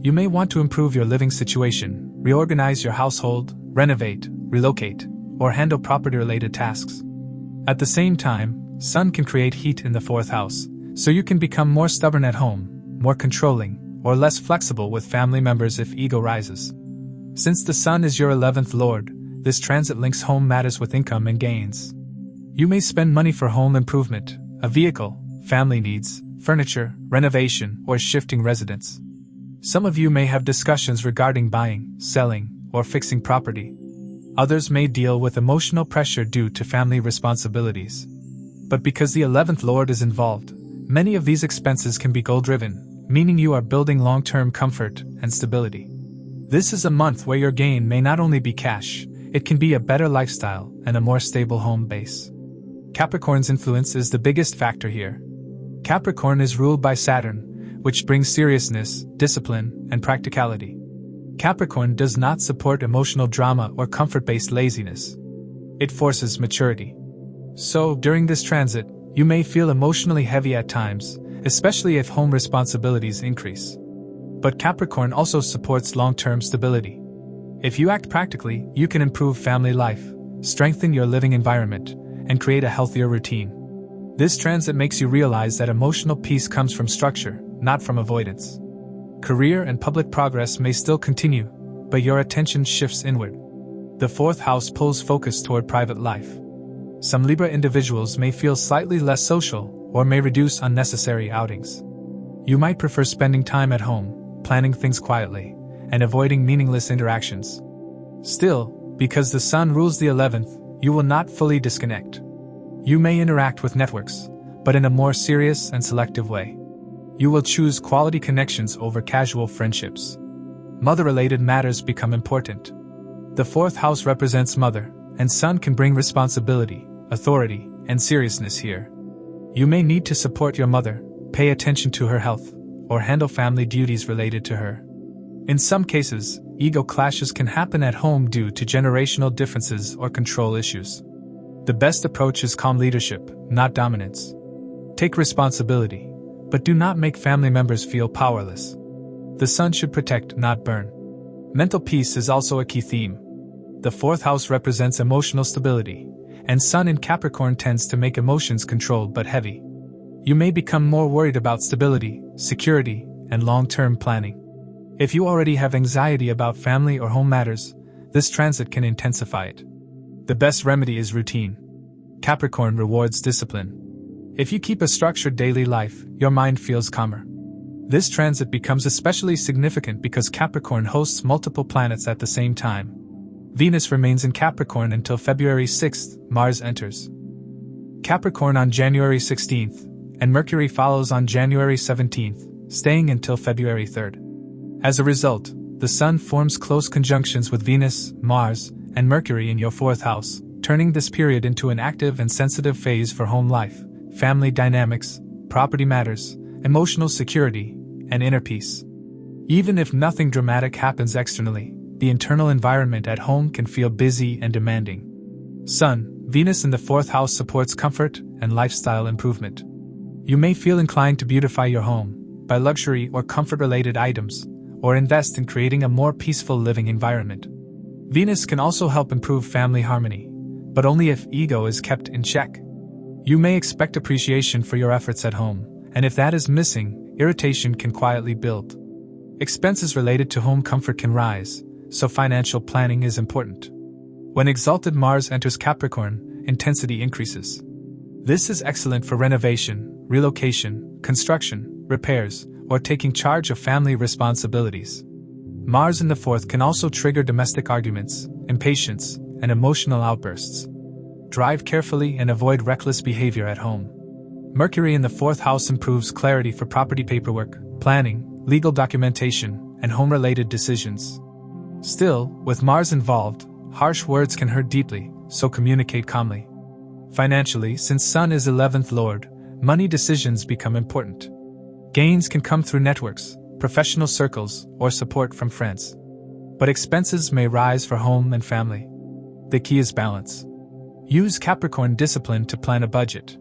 You may want to improve your living situation, reorganize your household, renovate, relocate, or handle property-related tasks. At the same time, Sun can create heat in the 4th house, so you can become more stubborn at home, more controlling, or less flexible with family members if ego rises. Since the Sun is your 11th lord, this transit links home matters with income and gains. You may spend money for home improvement, a vehicle, family needs, furniture, renovation, or shifting residence. Some of you may have discussions regarding buying, selling, or fixing property. Others may deal with emotional pressure due to family responsibilities. But because the 11th lord is involved, many of these expenses can be goal-driven, meaning you are building long-term comfort and stability. This is a month where your gain may not only be cash, it can be a better lifestyle and a more stable home base. Capricorn's influence is the biggest factor here. Capricorn is ruled by Saturn, which brings seriousness, discipline, and practicality. Capricorn does not support emotional drama or comfort-based laziness. It forces maturity. So, during this transit, you may feel emotionally heavy at times, especially if home responsibilities increase. But Capricorn also supports long-term stability. If you act practically, you can improve family life, strengthen your living environment, and create a healthier routine. This transit makes you realize that emotional peace comes from structure, not from avoidance. Career and public progress may still continue, but your attention shifts inward. The fourth house pulls focus toward private life. Some Libra individuals may feel slightly less social or may reduce unnecessary outings. You might prefer spending time at home, planning things quietly, and avoiding meaningless interactions. Still, because the Sun rules the 11th, you will not fully disconnect. You may interact with networks, but in a more serious and selective way. You will choose quality connections over casual friendships. Mother-related matters become important. The fourth house represents mother, and Sun can bring responsibility, authority, and seriousness here. You may need to support your mother, pay attention to her health, or handle family duties related to her. In some cases, ego clashes can happen at home due to generational differences or control issues. The best approach is calm leadership, not dominance. Take responsibility, but do not make family members feel powerless. The Sun should protect, not burn. Mental peace is also a key theme. The fourth house represents emotional stability, and Sun in Capricorn tends to make emotions controlled but heavy. You may become more worried about stability, security, and long-term planning. If you already have anxiety about family or home matters, this transit can intensify it. The best remedy is routine. Capricorn rewards discipline. If you keep a structured daily life, your mind feels calmer. This transit becomes especially significant because Capricorn hosts multiple planets at the same time. Venus remains in Capricorn until February 6th, Mars enters Capricorn on January 16th, and Mercury follows on January 17th, staying until February 3rd. As a result, the Sun forms close conjunctions with Venus, Mars, and Mercury in your fourth house, turning this period into an active and sensitive phase for home life, family dynamics, property matters, emotional security, and inner peace. Even if nothing dramatic happens externally, the internal environment at home can feel busy and demanding. Sun, Venus in the fourth house supports comfort and lifestyle improvement. You may feel inclined to beautify your home, buy luxury or comfort-related items, or invest in creating a more peaceful living environment. Venus can also help improve family harmony, but only if ego is kept in check. You may expect appreciation for your efforts at home, and if that is missing, irritation can quietly build. Expenses related to home comfort can rise, so financial planning is important. When exalted Mars enters Capricorn, intensity increases. This is excellent for renovation, relocation, construction, repairs, or taking charge of family responsibilities. Mars in the fourth can also trigger domestic arguments, impatience, and emotional outbursts. Drive carefully and avoid reckless behavior at home. Mercury in the fourth house improves clarity for property paperwork, planning, legal documentation, and home-related decisions. Still, with Mars involved, harsh words can hurt deeply, so communicate calmly. Financially, since Sun is 11th lord, money decisions become important. Gains can come through networks, professional circles, or support from friends. But expenses may rise for home and family. The key is balance. Use Capricorn discipline to plan a budget.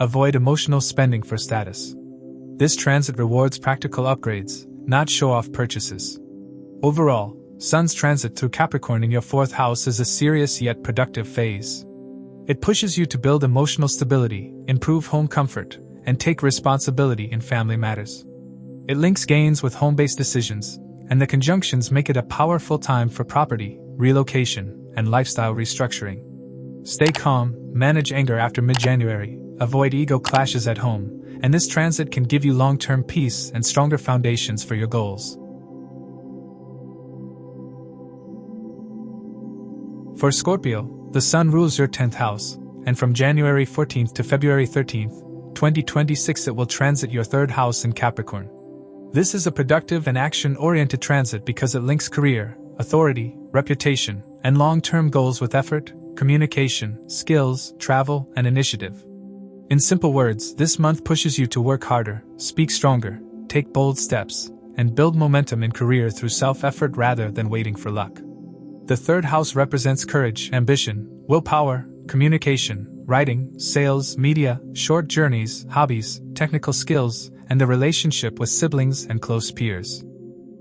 Avoid emotional spending for status. This transit rewards practical upgrades, not show-off purchases. Overall, Sun's transit through Capricorn in your fourth house is a serious yet productive phase. It pushes you to build emotional stability, improve home comfort, and take responsibility in family matters. It links gains with home-based decisions, and the conjunctions make it a powerful time for property, relocation, and lifestyle restructuring. Stay calm, manage anger after mid-January, avoid ego clashes at home, and this transit can give you long-term peace and stronger foundations for your goals. For Scorpio, the Sun rules your 10th house, and from January 14th to February 13th, 2026 it will transit your 3rd house in Capricorn. This is a productive and action-oriented transit because it links career, authority, reputation, and long-term goals with effort, communication, skills, travel, and initiative. In simple words, this month pushes you to work harder, speak stronger, take bold steps, and build momentum in career through self-effort rather than waiting for luck. The 3rd house represents courage, ambition, willpower, communication, writing, sales, media, short journeys, hobbies, technical skills, and the relationship with siblings and close peers.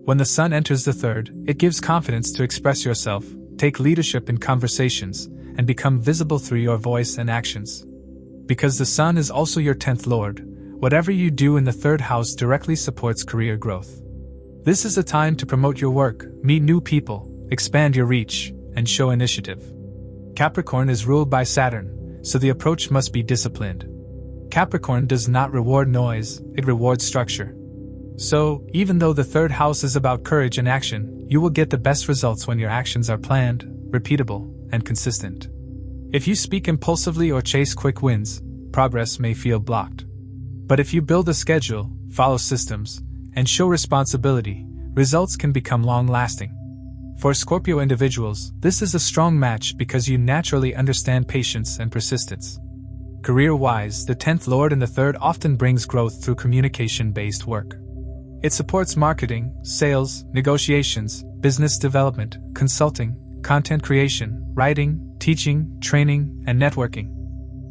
When the sun enters the third, it gives confidence to express yourself, take leadership in conversations, and become visible through your voice and actions. Because the sun is also your 10th lord, whatever you do in the third house directly supports career growth. This is a time to promote your work, meet new people, expand your reach, and show initiative. Capricorn is ruled by Saturn, so the approach must be disciplined. Capricorn does not reward noise, it rewards structure. So, even though the third house is about courage and action, you will get the best results when your actions are planned, repeatable, and consistent. If you speak impulsively or chase quick wins, progress may feel blocked. But if you build a schedule, follow systems, and show responsibility, results can become long-lasting. For Scorpio individuals, this is a strong match because you naturally understand patience and persistence. Career-wise, the 10th lord and the third often brings growth through communication-based work. It supports marketing, sales, negotiations, business development, consulting, content creation, writing, teaching, training, and networking.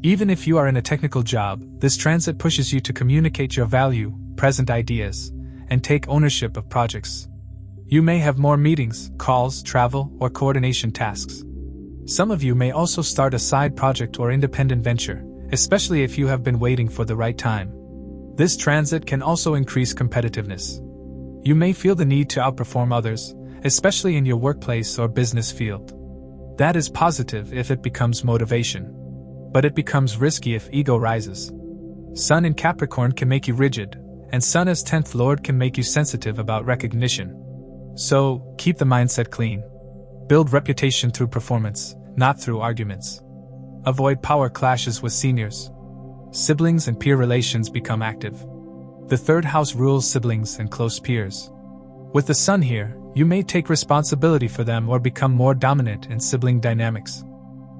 Even if you are in a technical job, this transit pushes you to communicate your value, present ideas, and take ownership of projects. You may have more meetings, calls, travel, or coordination tasks. Some of you may also start a side project or independent venture, especially if you have been waiting for the right time. This transit can also increase competitiveness. You may feel the need to outperform others, especially in your workplace or business field. That is positive if it becomes motivation. But it becomes risky if ego rises. Sun in Capricorn can make you rigid, and Sun as 10th lord can make you sensitive about recognition. So, keep the mindset clean. Build reputation through performance, not through arguments. Avoid power clashes with seniors. Siblings and peer relations become active. The third house rules siblings and close peers. With the sun here, you may take responsibility for them or become more dominant in sibling dynamics.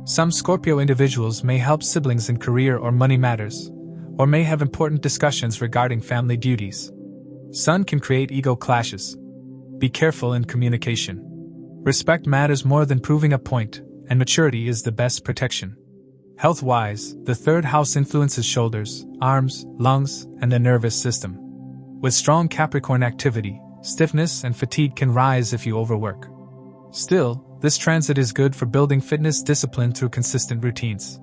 Some Scorpio individuals may help siblings in career or money matters, or may have important discussions regarding family duties. Sun can create ego clashes. Be careful in communication. Respect matters more than proving a point, and maturity is the best protection. Health-wise, the third house influences shoulders, arms, lungs, and the nervous system. With strong Capricorn activity, stiffness and fatigue can rise if you overwork. Still, this transit is good for building fitness discipline through consistent routines.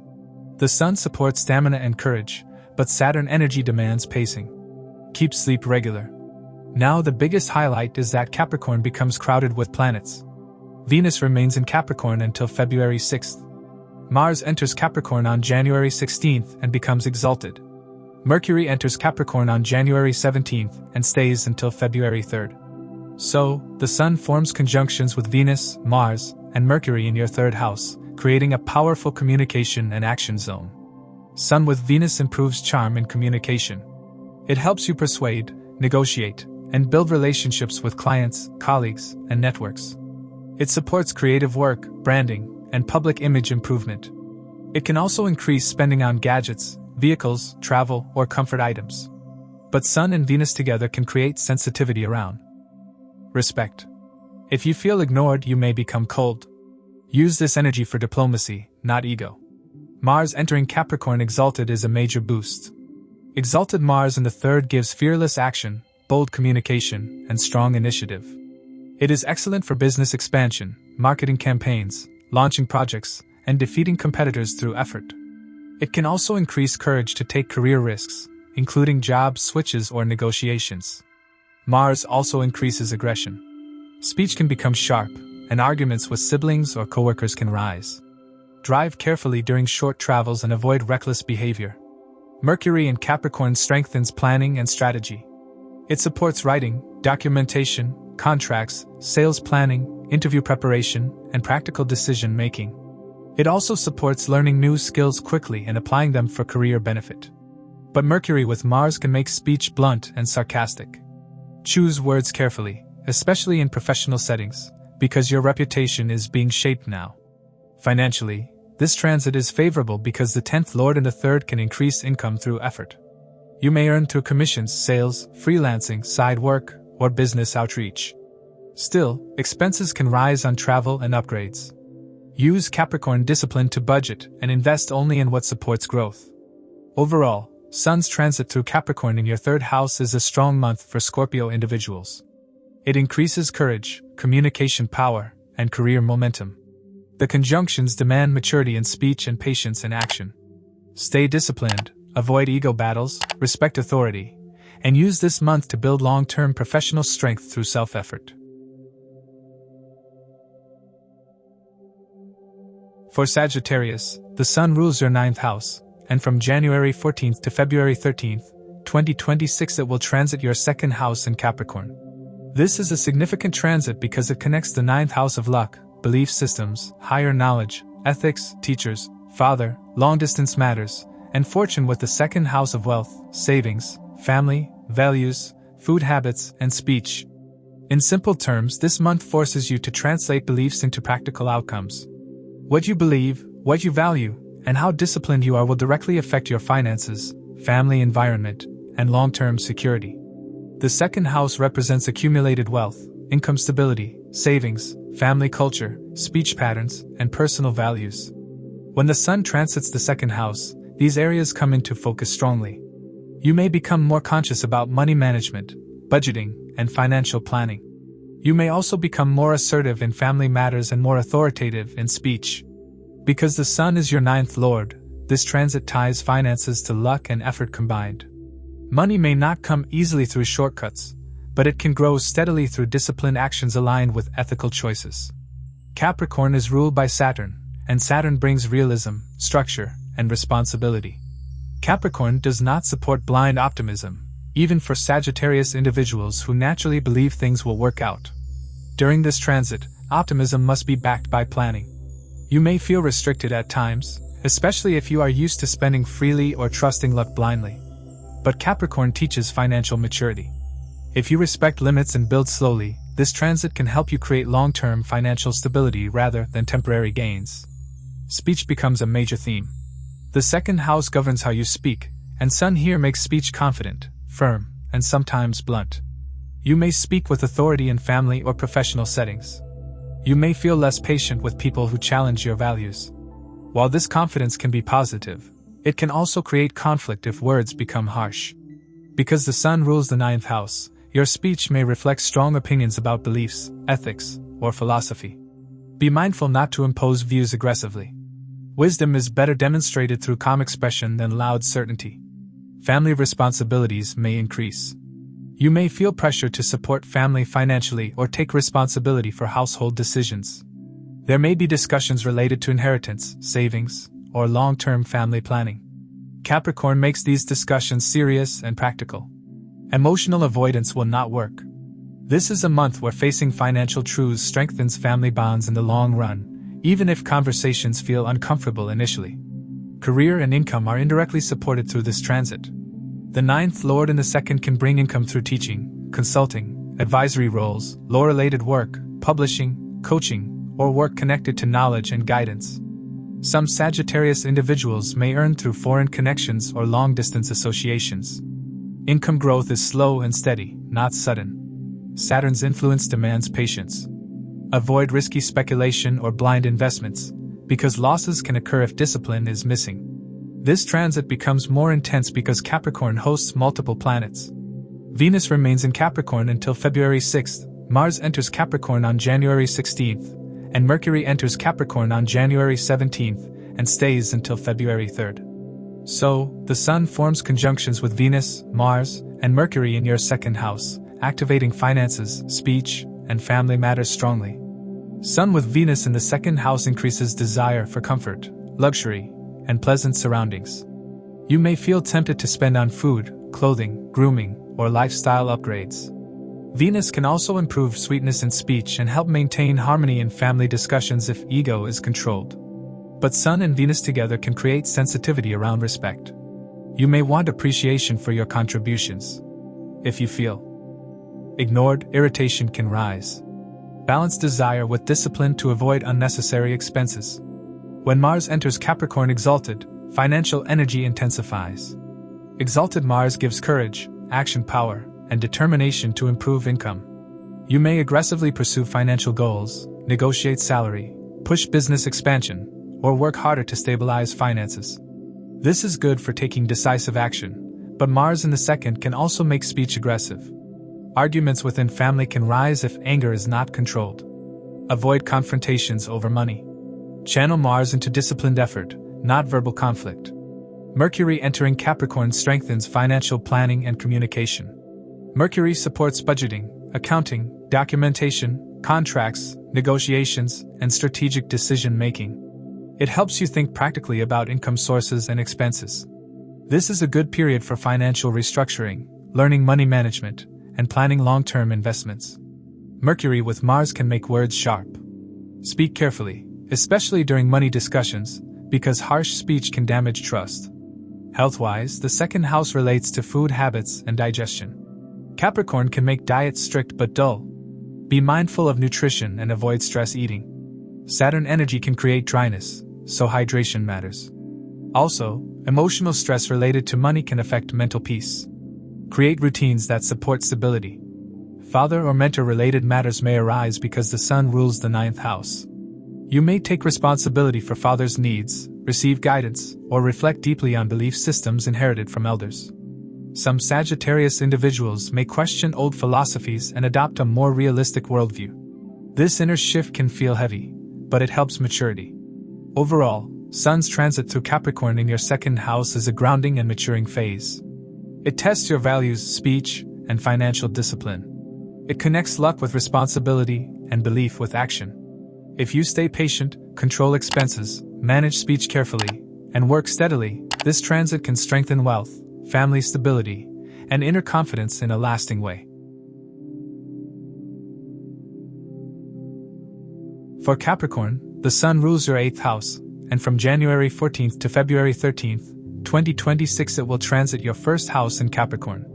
The sun supports stamina and courage, but Saturn energy demands pacing. Keep sleep regular. Now the biggest highlight is that Capricorn becomes crowded with planets. Venus remains in Capricorn until February 6th. Mars enters Capricorn on January 16th and becomes exalted. Mercury enters Capricorn on January 17th and stays until February 3rd. So, the Sun forms conjunctions with Venus, Mars, and Mercury in your third house, creating a powerful communication and action zone. Sun with Venus improves charm and communication. It helps you persuade, negotiate, and build relationships with clients, colleagues, and networks. It supports creative work, branding, and public image improvement. It can also increase spending on gadgets, vehicles, travel, or comfort items. But Sun and Venus together can create sensitivity around respect. If you feel ignored, you may become cold. Use this energy for diplomacy, not ego. Mars entering Capricorn exalted is a major boost. Exalted Mars in the third gives fearless action, bold communication, and strong initiative. It is excellent for business expansion, marketing campaigns, launching projects, and defeating competitors through effort. It can also increase courage to take career risks, including job switches or negotiations. Mars also increases aggression. Speech can become sharp, and arguments with siblings or coworkers can rise. Drive carefully during short travels and avoid reckless behavior. Mercury in Capricorn strengthens planning and strategy. It supports writing, documentation, contracts, sales planning, interview preparation, and practical decision-making. It also supports learning new skills quickly and applying them for career benefit. But Mercury with Mars can make speech blunt and sarcastic. Choose words carefully, especially in professional settings, because your reputation is being shaped now. Financially, this transit is favorable because the 10th lord and the third can increase income through effort. You may earn through commissions, sales, freelancing, side work, or business outreach. Still, expenses can rise on travel and upgrades. Use Capricorn discipline to budget and invest only in what supports growth. Overall, Sun's transit through Capricorn in your third house is a strong month for Scorpio individuals. It increases courage, communication power, and career momentum. The conjunctions demand maturity in speech and patience in action. Stay disciplined, avoid ego battles, respect authority, and use this month to build long-term professional strength through self-effort. For Sagittarius, the Sun rules your 9th house, and from January 14th to February 13th, 2026 it will transit your 2nd house in Capricorn. This is a significant transit because it connects the 9th house of luck, belief systems, higher knowledge, ethics, teachers, father, long-distance matters, and fortune with the 2nd house of wealth, savings, family, values, food habits, and speech. In simple terms, this month forces you to translate beliefs into practical outcomes. What you believe, what you value, and how disciplined you are will directly affect your finances, family environment, and long-term security. The 2nd house represents accumulated wealth, income stability, savings, family culture, speech patterns, and personal values. When the Sun transits the 2nd house, these areas come into focus strongly. You may become more conscious about money management, budgeting, and financial planning. You may also become more assertive in family matters and more authoritative in speech. Because the Sun is your 9th lord, this transit ties finances to luck and effort combined. Money may not come easily through shortcuts, but it can grow steadily through disciplined actions aligned with ethical choices. Capricorn is ruled by Saturn, and Saturn brings realism, structure, and responsibility. Capricorn does not support blind optimism, even for Sagittarius individuals who naturally believe things will work out. During this transit, optimism must be backed by planning. You may feel restricted at times, especially if you are used to spending freely or trusting luck blindly. But Capricorn teaches financial maturity. If you respect limits and build slowly, this transit can help you create long-term financial stability rather than temporary gains. Speech becomes a major theme. The 2nd house governs how you speak, and Sun here makes speech confident, firm, and sometimes blunt. You may speak with authority in family or professional settings. You may feel less patient with people who challenge your values. While this confidence can be positive, it can also create conflict if words become harsh. Because the Sun rules the 9th house, your speech may reflect strong opinions about beliefs, ethics, or philosophy. Be mindful not to impose views aggressively. Wisdom is better demonstrated through calm expression than loud certainty. Family responsibilities may increase. You may feel pressure to support family financially or take responsibility for household decisions. There may be discussions related to inheritance, savings, or long-term family planning. Capricorn makes these discussions serious and practical. Emotional avoidance will not work. This is a month where facing financial truths strengthens family bonds in the long run, even if conversations feel uncomfortable initially. Career and income are indirectly supported through this transit. The 9th lord in the 2nd can bring income through teaching, consulting, advisory roles, law-related work, publishing, coaching, or work connected to knowledge and guidance. Some Sagittarius individuals may earn through foreign connections or long-distance associations. Income growth is slow and steady, not sudden. Saturn's influence demands patience. Avoid risky speculation or blind investments, because losses can occur if discipline is missing. This transit becomes more intense because Capricorn hosts multiple planets. Venus remains in Capricorn until February 6th, Mars enters Capricorn on January 16th, and Mercury enters Capricorn on January 17th and stays until February 3rd. So, the Sun forms conjunctions with Venus, Mars, and Mercury in your 2nd house, activating finances, speech, and family matters strongly. Sun with Venus in the 2nd house increases desire for comfort, luxury, and pleasant surroundings. You may feel tempted to spend on food, clothing, grooming, or lifestyle upgrades. Venus can also improve sweetness in speech and help maintain harmony in family discussions if ego is controlled. But Sun and Venus together can create sensitivity around respect. You may want appreciation for your contributions. If you feel ignored, irritation can rise. Balance desire with discipline to avoid unnecessary expenses. When Mars enters Capricorn exalted, financial energy intensifies. Exalted Mars gives courage, action power, and determination to improve income. You may aggressively pursue financial goals, negotiate salary, push business expansion, or work harder to stabilize finances. This is good for taking decisive action, but Mars in the second can also make speech aggressive. Arguments within family can rise if anger is not controlled. Avoid confrontations over money. Channel Mars into disciplined effort, not verbal conflict. Mercury entering Capricorn strengthens financial planning and communication. Mercury supports budgeting, accounting, documentation, contracts, negotiations, and strategic decision-making. It helps you think practically about income sources and expenses. This is a good period for financial restructuring, learning money management, and planning long-term investments. Mercury with Mars can make words sharp. Speak carefully, especially during money discussions, because harsh speech can damage trust. Health-wise, the second house relates to food habits and digestion. Capricorn can make diets strict but dull. Be mindful of nutrition and avoid stress eating. Saturn energy can create dryness, so hydration matters. Also, emotional stress related to money can affect mental peace. Create routines that support stability. Father or mentor-related matters may arise because the Sun rules the 9th house. You may take responsibility for father's needs, receive guidance, or reflect deeply on belief systems inherited from elders. Some Sagittarius individuals may question old philosophies and adopt a more realistic worldview. This inner shift can feel heavy, but it helps maturity. Overall, Sun's transit through Capricorn in your second house is a grounding and maturing phase. It tests your values, speech, and financial discipline. It connects luck with responsibility and belief with action. If you stay patient, control expenses, manage speech carefully, and work steadily, this transit can strengthen wealth, family stability, and inner confidence in a lasting way. For Capricorn, the Sun rules your 8th house, and from January 14th to February 13th, 2026 it will transit your 1st house in Capricorn.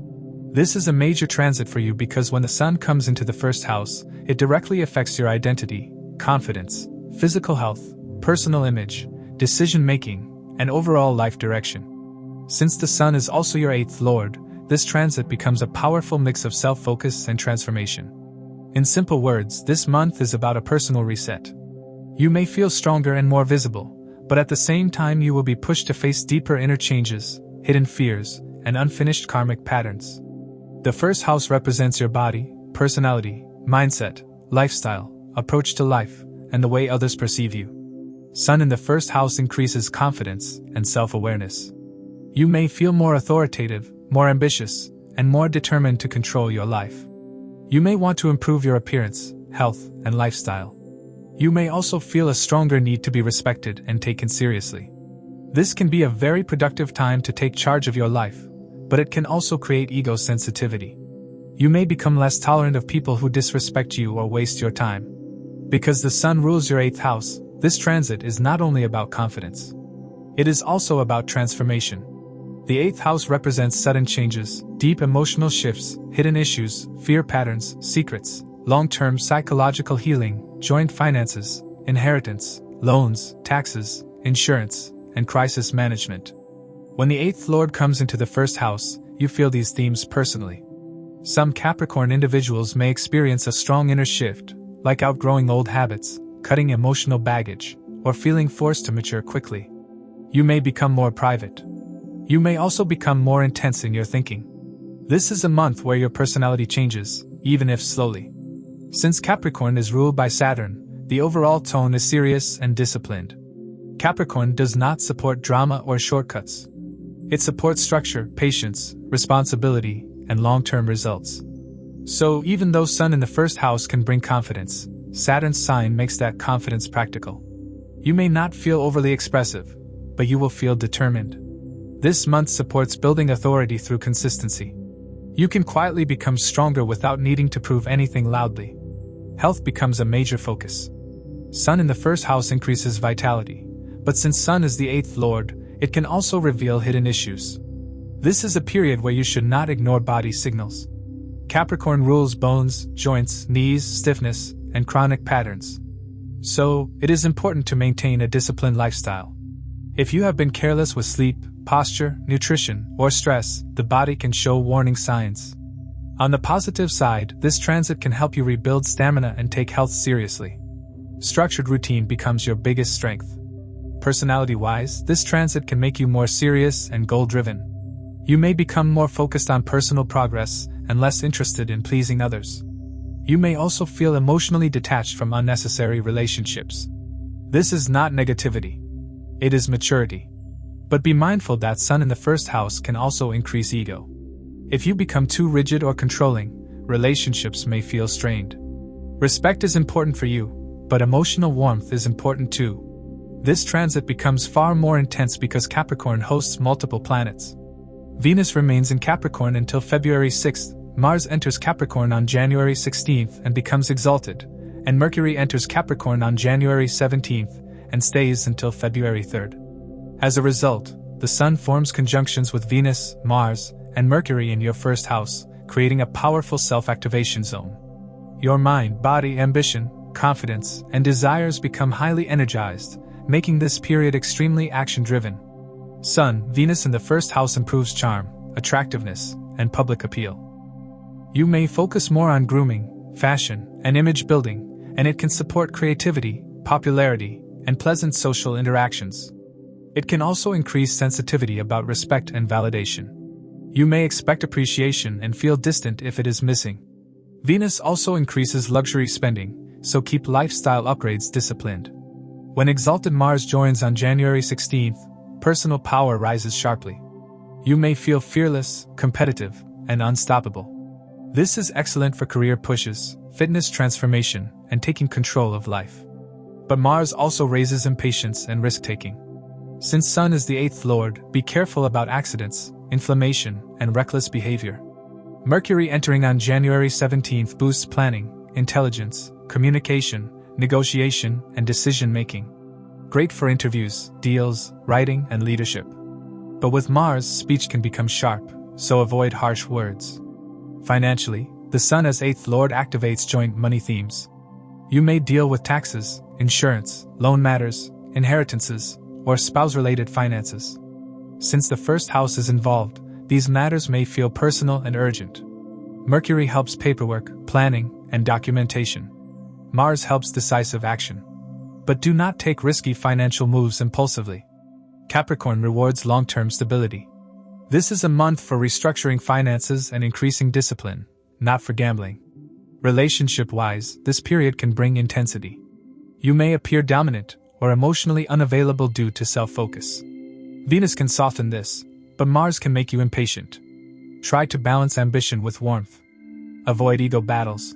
This is a major transit for you because when the Sun comes into the 1st house, it directly affects your identity, confidence, physical health, personal image, decision-making, and overall life direction. Since the Sun is also your 8th lord, this transit becomes a powerful mix of self-focus and transformation. In simple words, this month is about a personal reset. You may feel stronger and more visible, but at the same time you will be pushed to face deeper inner changes, hidden fears, and unfinished karmic patterns. The 1st house represents your body, personality, mindset, lifestyle, approach to life, and the way others perceive you. Sun in the 1st house increases confidence and self-awareness. You may feel more authoritative, more ambitious, and more determined to control your life. You may want to improve your appearance, health, and lifestyle. You may also feel a stronger need to be respected and taken seriously. This can be a very productive time to take charge of your life, but it can also create ego sensitivity. You may become less tolerant of people who disrespect you or waste your time. Because the Sun rules your 8th house, this transit is not only about confidence. It is also about transformation. The 8th house represents sudden changes, deep emotional shifts, hidden issues, fear patterns, secrets, long-term psychological healing, joint finances, inheritance, loans, taxes, insurance, and crisis management. When the 8th lord comes into the 1st house, you feel these themes personally. Some Capricorn individuals may experience a strong inner shift, like outgrowing old habits, cutting emotional baggage, or feeling forced to mature quickly. You may become more private. You may also become more intense in your thinking. This is a month where your personality changes, even if slowly. Since Capricorn is ruled by Saturn, the overall tone is serious and disciplined. Capricorn does not support drama or shortcuts. It supports structure, patience, responsibility, and long-term results. So even though Sun in the 1st house can bring confidence, Saturn's sign makes that confidence practical. You may not feel overly expressive, but you will feel determined. This month supports building authority through consistency. You can quietly become stronger without needing to prove anything loudly. Health becomes a major focus. Sun in the 1st house increases vitality, but since Sun is the 8th lord, it can also reveal hidden issues. This is a period where you should not ignore body signals. Capricorn rules bones, joints, knees, stiffness, and chronic patterns. So, it is important to maintain a disciplined lifestyle. If you have been careless with sleep, posture, nutrition, or stress, the body can show warning signs. On the positive side, this transit can help you rebuild stamina and take health seriously. Structured routine becomes your biggest strength. Personality-wise, this transit can make you more serious and goal-driven. You may become more focused on personal progress and less interested in pleasing others. You may also feel emotionally detached from unnecessary relationships. This is not negativity. It is maturity. But be mindful that Sun in the first house can also increase ego. If you become too rigid or controlling, relationships may feel strained. Respect is important for you, but emotional warmth is important too. This transit becomes far more intense because Capricorn hosts multiple planets. Venus remains in Capricorn until February 6th, Mars enters Capricorn on January 16th and becomes exalted, and Mercury enters Capricorn on January 17th and stays until February 3rd. As a result, the Sun forms conjunctions with Venus, Mars, and Mercury in your first house, creating a powerful self-activation zone. Your mind, body, ambition, confidence, and desires become highly energized, making this period extremely action-driven. Sun, Venus in the first house improves charm, attractiveness, and public appeal. You may focus more on grooming, fashion, and image building, and it can support creativity, popularity, and pleasant social interactions. It can also increase sensitivity about respect and validation. You may expect appreciation and feel distant if it is missing. Venus also increases luxury spending, so keep lifestyle upgrades disciplined. When exalted Mars joins on January 16th, personal power rises sharply. You may feel fearless, competitive, and unstoppable. This is excellent for career pushes, fitness transformation, and taking control of life. But Mars also raises impatience and risk-taking. Since Sun is the 8th lord, be careful about accidents, inflammation, and reckless behavior. Mercury entering on January 17th boosts planning, intelligence, communication, negotiation, and decision-making. Great for interviews, deals, writing, and leadership. But with Mars, speech can become sharp, so avoid harsh words. Financially, the Sun as 8th lord activates joint money themes. You may deal with taxes, insurance, loan matters, inheritances, or spouse-related finances. Since the first house is involved, these matters may feel personal and urgent. Mercury helps paperwork, planning, and documentation. Mars helps decisive action. But do not take risky financial moves impulsively. Capricorn rewards long-term stability. This is a month for restructuring finances and increasing discipline, not for gambling. Relationship-wise, this period can bring intensity. You may appear dominant or emotionally unavailable due to self-focus. Venus can soften this, but Mars can make you impatient. Try to balance ambition with warmth. Avoid ego battles.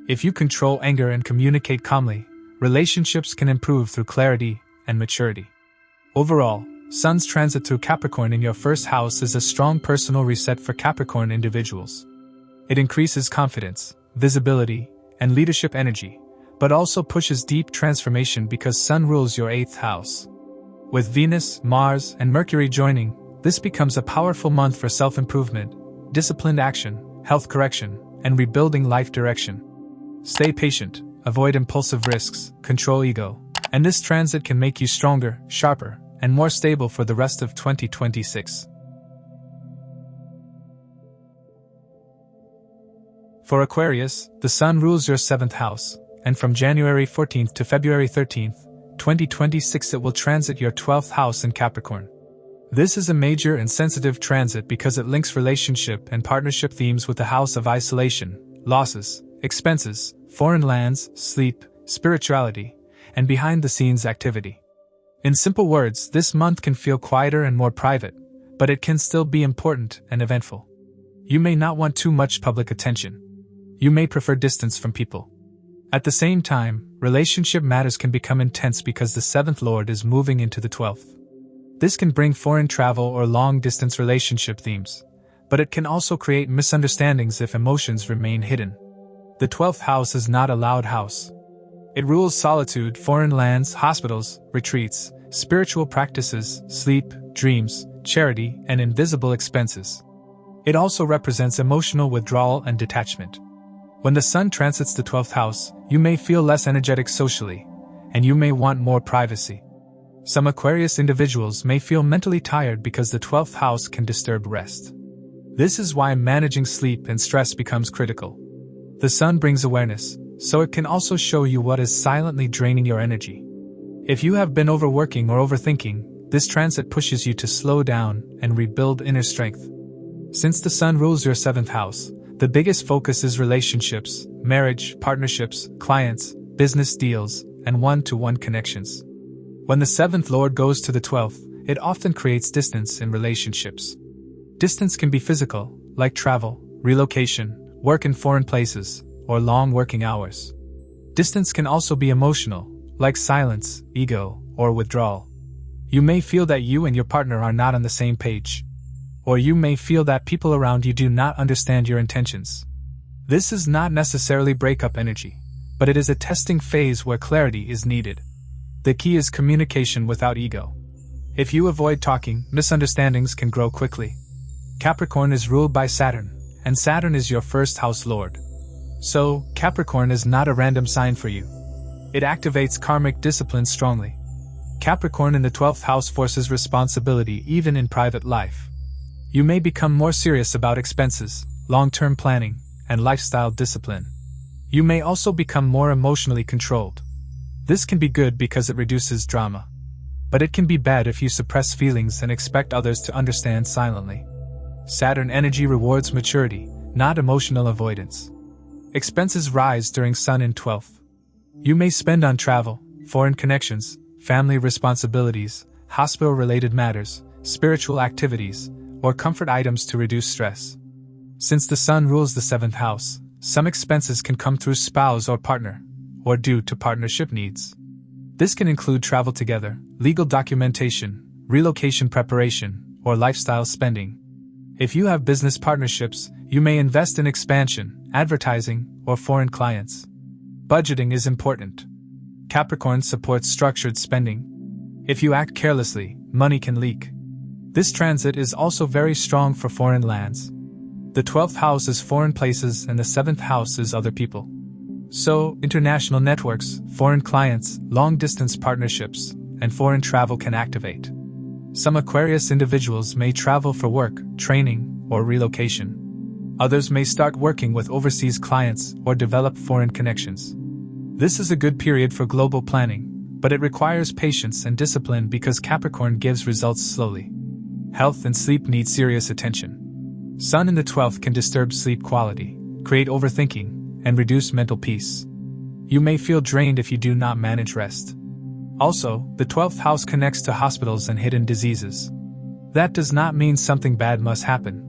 If you control anger and communicate calmly, relationships can improve through clarity and maturity. Overall, Sun's transit through Capricorn in your first house is a strong personal reset for Capricorn individuals. It increases confidence, visibility, and leadership energy, but also pushes deep transformation because Sun rules your 8th house. With Venus, Mars, and Mercury joining, this becomes a powerful month for self-improvement, disciplined action, health correction, and rebuilding life direction. Stay patient, avoid impulsive risks, control ego, and this transit can make you stronger, sharper, and more stable for the rest of 2026. For Aquarius, the Sun rules your 7th house, and from January 14th to February 13th, 2026 it will transit your 12th house in Capricorn. This is a major and sensitive transit because it links relationship and partnership themes with the house of isolation, losses, expenses, foreign lands, sleep, spirituality, and behind-the-scenes activity. In simple words, this month can feel quieter and more private, but it can still be important and eventful. You may not want too much public attention. You may prefer distance from people. At the same time, relationship matters can become intense because the 7th lord is moving into the 12th. This can bring foreign travel or long-distance relationship themes, but it can also create misunderstandings if emotions remain hidden. The 12th house is not a loud house. It rules solitude, foreign lands, hospitals, retreats, spiritual practices, sleep, dreams, charity, and invisible expenses. It also represents emotional withdrawal and detachment. When the Sun transits the 12th house, you may feel less energetic socially, and you may want more privacy. Some Aquarius individuals may feel mentally tired because the 12th house can disturb rest. This is why managing sleep and stress becomes critical. The Sun brings awareness, so it can also show you what is silently draining your energy. If you have been overworking or overthinking, this transit pushes you to slow down and rebuild inner strength. Since the Sun rules your 7th house, the biggest focus is relationships, marriage, partnerships, clients, business deals, and one-to-one connections. When the 7th Lord goes to the 12th, it often creates distance in relationships. Distance can be physical, like travel, relocation, work in foreign places, or long working hours. Distance can also be emotional, like silence, ego, or withdrawal. You may feel that you and your partner are not on the same page. Or you may feel that people around you do not understand your intentions. This is not necessarily breakup energy, but it is a testing phase where clarity is needed. The key is communication without ego. If you avoid talking, misunderstandings can grow quickly. Capricorn is ruled by Saturn, and Saturn is your 1st house lord. So, Capricorn is not a random sign for you. It activates karmic discipline strongly. Capricorn in the 12th house forces responsibility even in private life. You may become more serious about expenses, long-term planning, and lifestyle discipline. You may also become more emotionally controlled. This can be good because it reduces drama. But it can be bad if you suppress feelings and expect others to understand silently. Saturn energy rewards maturity, not emotional avoidance. Expenses rise during Sun in 12th. You may spend on travel, foreign connections, family responsibilities, hospital-related matters, spiritual activities, or comfort items to reduce stress. Since the Sun rules the 7th house, some expenses can come through spouse or partner, or due to partnership needs. This can include travel together, legal documentation, relocation preparation, or lifestyle spending. If you have business partnerships, you may invest in expansion, advertising, or foreign clients. Budgeting is important. Capricorn supports structured spending. If you act carelessly, money can leak. This transit is also very strong for foreign lands. The 12th house is foreign places and the 7th house is other people. So, international networks, foreign clients, long-distance partnerships, and foreign travel can activate. Some Aquarius individuals may travel for work, training, or relocation. Others may start working with overseas clients or develop foreign connections. This is a good period for global planning, but it requires patience and discipline because Capricorn gives results slowly. Health and sleep need serious attention. Sun in the 12th can disturb sleep quality, create overthinking, and reduce mental peace. You may feel drained if you do not manage rest. Also, the 12th house connects to hospitals and hidden diseases. That does not mean something bad must happen,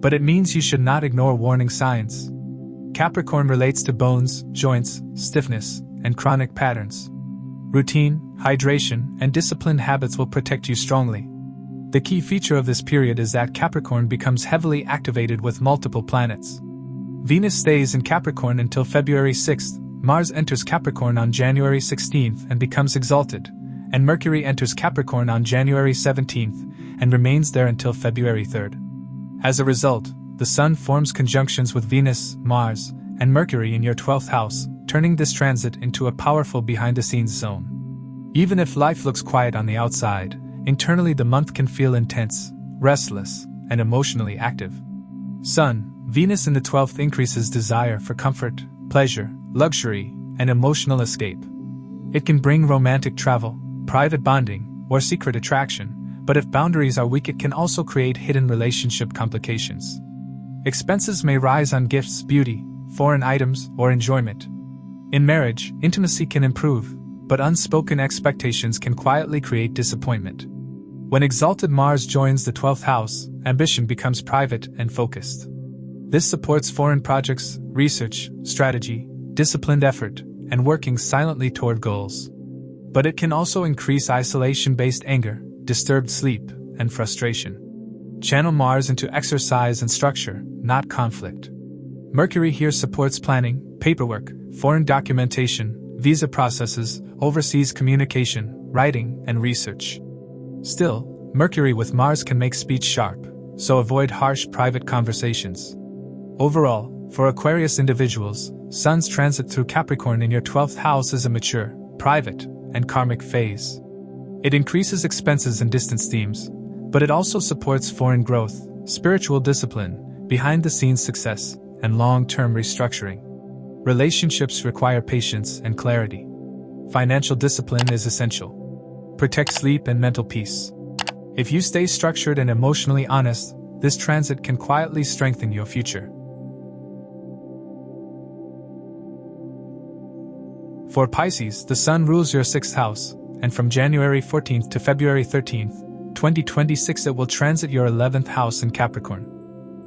but it means you should not ignore warning signs. Capricorn relates to bones, joints, stiffness, and chronic patterns. Routine, hydration, and disciplined habits will protect you strongly. The key feature of this period is that Capricorn becomes heavily activated with multiple planets. Venus stays in Capricorn until February 6th, Mars enters Capricorn on January 16th and becomes exalted, and Mercury enters Capricorn on January 17th and remains there until February 3rd. As a result, the Sun forms conjunctions with Venus, Mars, and Mercury in your 12th house, turning this transit into a powerful behind-the-scenes zone. Even if life looks quiet on the outside, internally the month can feel intense, restless, and emotionally active. Sun, Venus in the 12th increases desire for comfort, pleasure, luxury, and emotional escape. It can bring romantic travel, private bonding, or secret attraction, but if boundaries are weak it can also create hidden relationship complications. Expenses may rise on gifts, beauty, foreign items, or enjoyment. In marriage, intimacy can improve, but unspoken expectations can quietly create disappointment. When exalted Mars joins the 12th house, ambition becomes private and focused. This supports foreign projects, research, strategy, disciplined effort, and working silently toward goals. But it can also increase isolation-based anger, disturbed sleep, and frustration. Channel Mars into exercise and structure, not conflict. Mercury here supports planning, paperwork, foreign documentation, visa processes, overseas communication, writing, and research. Still, Mercury with Mars can make speech sharp, so avoid harsh private conversations. Overall, for Aquarius individuals, Sun's transit through Capricorn in your 12th house is a mature, private, and karmic phase. It increases expenses and distance themes, but it also supports foreign growth, spiritual discipline, behind-the-scenes success, and long-term restructuring. Relationships require patience and clarity. Financial discipline is essential. Protect sleep and mental peace. If you stay structured and emotionally honest, this transit can quietly strengthen your future. For Pisces, the Sun rules your 6th house, and from January 14th to February 13th, 2026 it will transit your 11th house in Capricorn.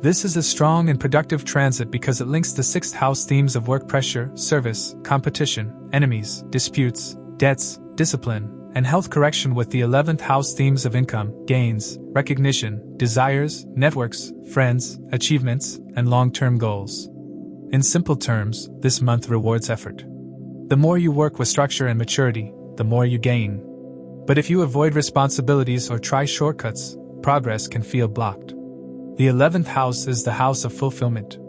This is a strong and productive transit because it links the 6th house themes of work pressure, service, competition, enemies, disputes, debts, discipline, and health correction with the 11th house themes of income, gains, recognition, desires, networks, friends, achievements, and long-term goals. In simple terms, this month rewards effort. The more you work with structure and maturity, the more you gain. But if you avoid responsibilities or try shortcuts, progress can feel blocked. The 11th house is the house of fulfillment.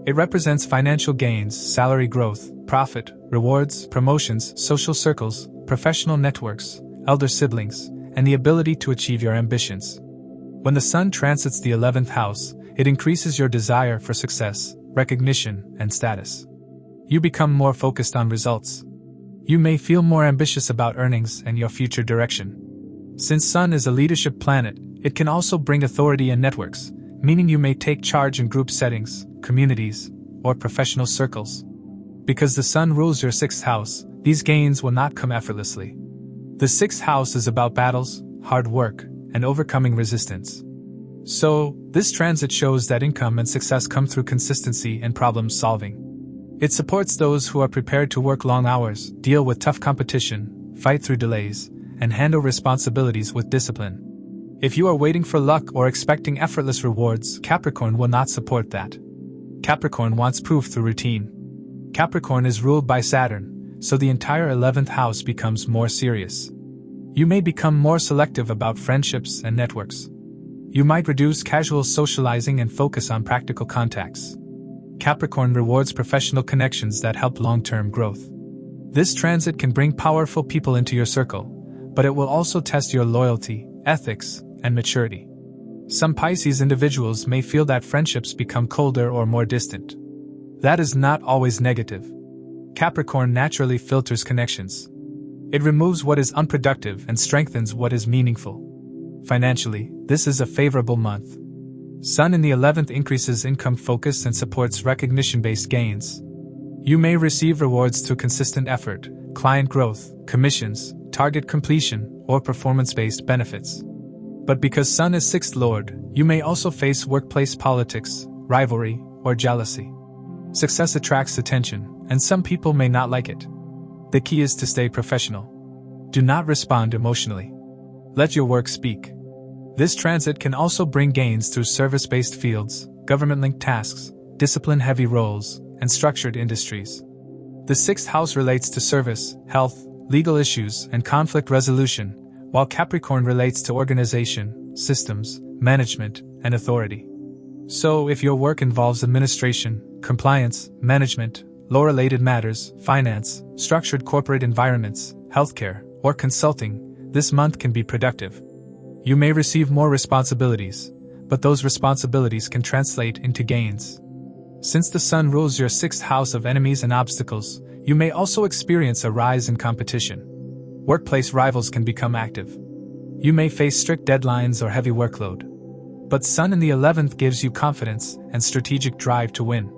It represents financial gains, salary growth, profit, rewards, promotions, social circles, professional networks, elder siblings, and the ability to achieve your ambitions. When the Sun transits the 11th house, it increases your desire for success, recognition, and status. You become more focused on results. You may feel more ambitious about earnings and your future direction. Since Sun is a leadership planet, it can also bring authority and networks, meaning you may take charge in group settings, communities, or professional circles. Because the Sun rules your 6th house, these gains will not come effortlessly. The 6th house is about battles, hard work, and overcoming resistance. So, this transit shows that income and success come through consistency and problem solving. It supports those who are prepared to work long hours, deal with tough competition, fight through delays, and handle responsibilities with discipline. If you are waiting for luck or expecting effortless rewards, Capricorn will not support that. Capricorn wants proof through routine. Capricorn is ruled by Saturn, so the entire 11th house becomes more serious. You may become more selective about friendships and networks. You might reduce casual socializing and focus on practical contacts. Capricorn rewards professional connections that help long-term growth. This transit can bring powerful people into your circle, but it will also test your loyalty, ethics, and maturity. Some Pisces individuals may feel that friendships become colder or more distant. That is not always negative. Capricorn naturally filters connections. It removes what is unproductive and strengthens what is meaningful. Financially, this is a favorable month. Sun in the 11th increases income focus and supports recognition-based gains. You may receive rewards through consistent effort, client growth, commissions, target completion, or performance-based benefits. But because Sun is 6th lord, you may also face workplace politics, rivalry, or jealousy. Success attracts attention, and some people may not like it. The key is to stay professional. Do not respond emotionally. Let your work speak. This transit can also bring gains through service-based fields, government-linked tasks, discipline-heavy roles, and structured industries. The 6th house relates to service, health, legal issues, and conflict resolution, while Capricorn relates to organization, systems, management, and authority. So, if your work involves administration, compliance, management, law-related matters, finance, structured corporate environments, healthcare, or consulting, this month can be productive. You may receive more responsibilities, but those responsibilities can translate into gains. Since the Sun rules your 6th house of enemies and obstacles, you may also experience a rise in competition. Workplace rivals can become active. You may face strict deadlines or heavy workload. But Sun in the 11th gives you confidence and strategic drive to win.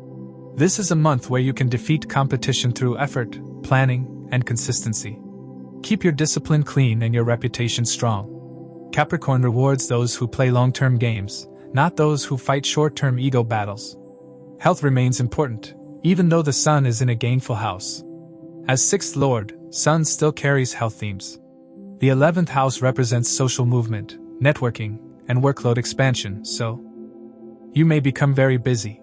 This is a month where you can defeat competition through effort, planning, and consistency. Keep your discipline clean and your reputation strong. Capricorn rewards those who play long-term games, not those who fight short-term ego battles. Health remains important, even though the Sun is in a gainful house. As 6th lord, Sun still carries health themes. The 11th house represents social movement, networking, and workload expansion, so you may become very busy.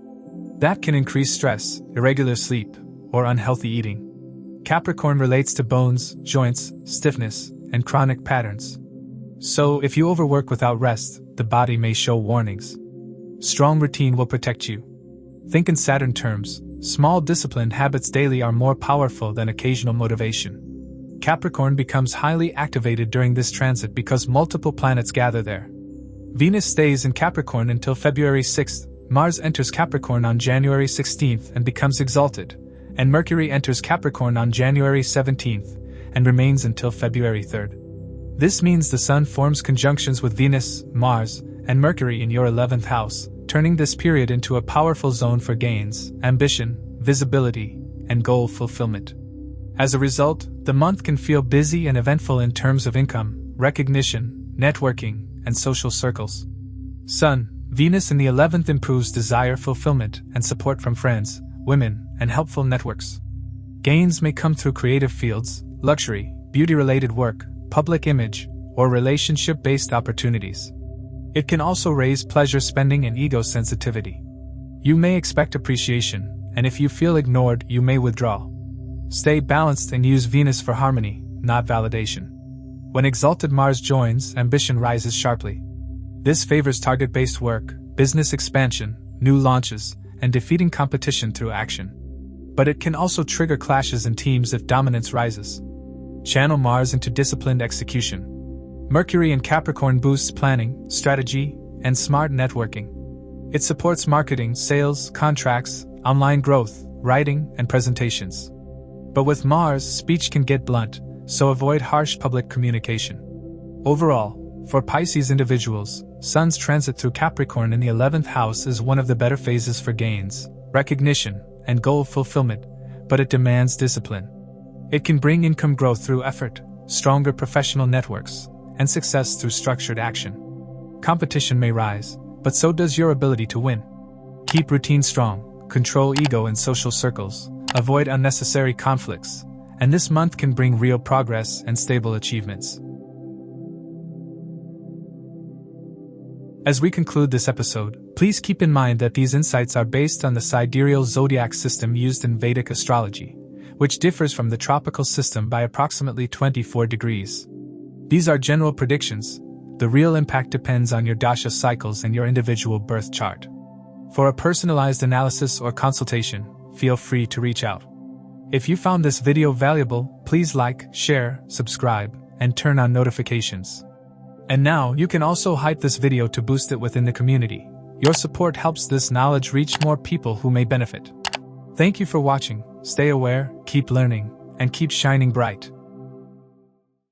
That can increase stress, irregular sleep, or unhealthy eating. Capricorn relates to bones, joints, stiffness, and chronic patterns. So, if you overwork without rest, the body may show warnings. Strong routine will protect you. Think in Saturn terms, small disciplined habits daily are more powerful than occasional motivation. Capricorn becomes highly activated during this transit because multiple planets gather there. Venus stays in Capricorn until February 6th, Mars enters Capricorn on January 16th and becomes exalted, and Mercury enters Capricorn on January 17th and remains until February 3rd. This means the Sun forms conjunctions with Venus, Mars, and Mercury in your 11th house, turning this period into a powerful zone for gains, ambition, visibility, and goal fulfillment. As a result, the month can feel busy and eventful in terms of income, recognition, networking, and social circles. Sun, Venus in the 11th improves desire fulfillment and support from friends, women, and helpful networks. Gains may come through creative fields, luxury, beauty-related work, public image, or relationship-based opportunities. It can also raise pleasure spending and ego sensitivity. You may expect appreciation, and if you feel ignored, you may withdraw. Stay balanced and use Venus for harmony, not validation. When exalted Mars joins, ambition rises sharply. This favors target-based work, business expansion, new launches, and defeating competition through action. But it can also trigger clashes in teams if dominance rises. Channel Mars into disciplined execution. Mercury in Capricorn boosts planning, strategy, and smart networking. It supports marketing, sales, contracts, online growth, writing, and presentations. But with Mars, speech can get blunt, so avoid harsh public communication. Overall, for Pisces individuals, Sun's transit through Capricorn in the 11th house is one of the better phases for gains, recognition, and goal fulfillment, but it demands discipline. It can bring income growth through effort, stronger professional networks, and success through structured action. Competition may rise, but so does your ability to win. Keep routine strong, control ego in social circles, avoid unnecessary conflicts, and this month can bring real progress and stable achievements. As we conclude this episode, please keep in mind that these insights are based on the sidereal zodiac system used in Vedic astrology, which differs from the tropical system by approximately 24 degrees. These are general predictions. The real impact depends on your dasha cycles and your individual birth chart. For a personalized analysis or consultation, feel free to reach out. If you found this video valuable, please like, share, subscribe, and turn on notifications. And now, you can also hype this video to boost it within the community. Your support helps this knowledge reach more people who may benefit. Thank you for watching. Stay aware, keep learning, and keep shining bright.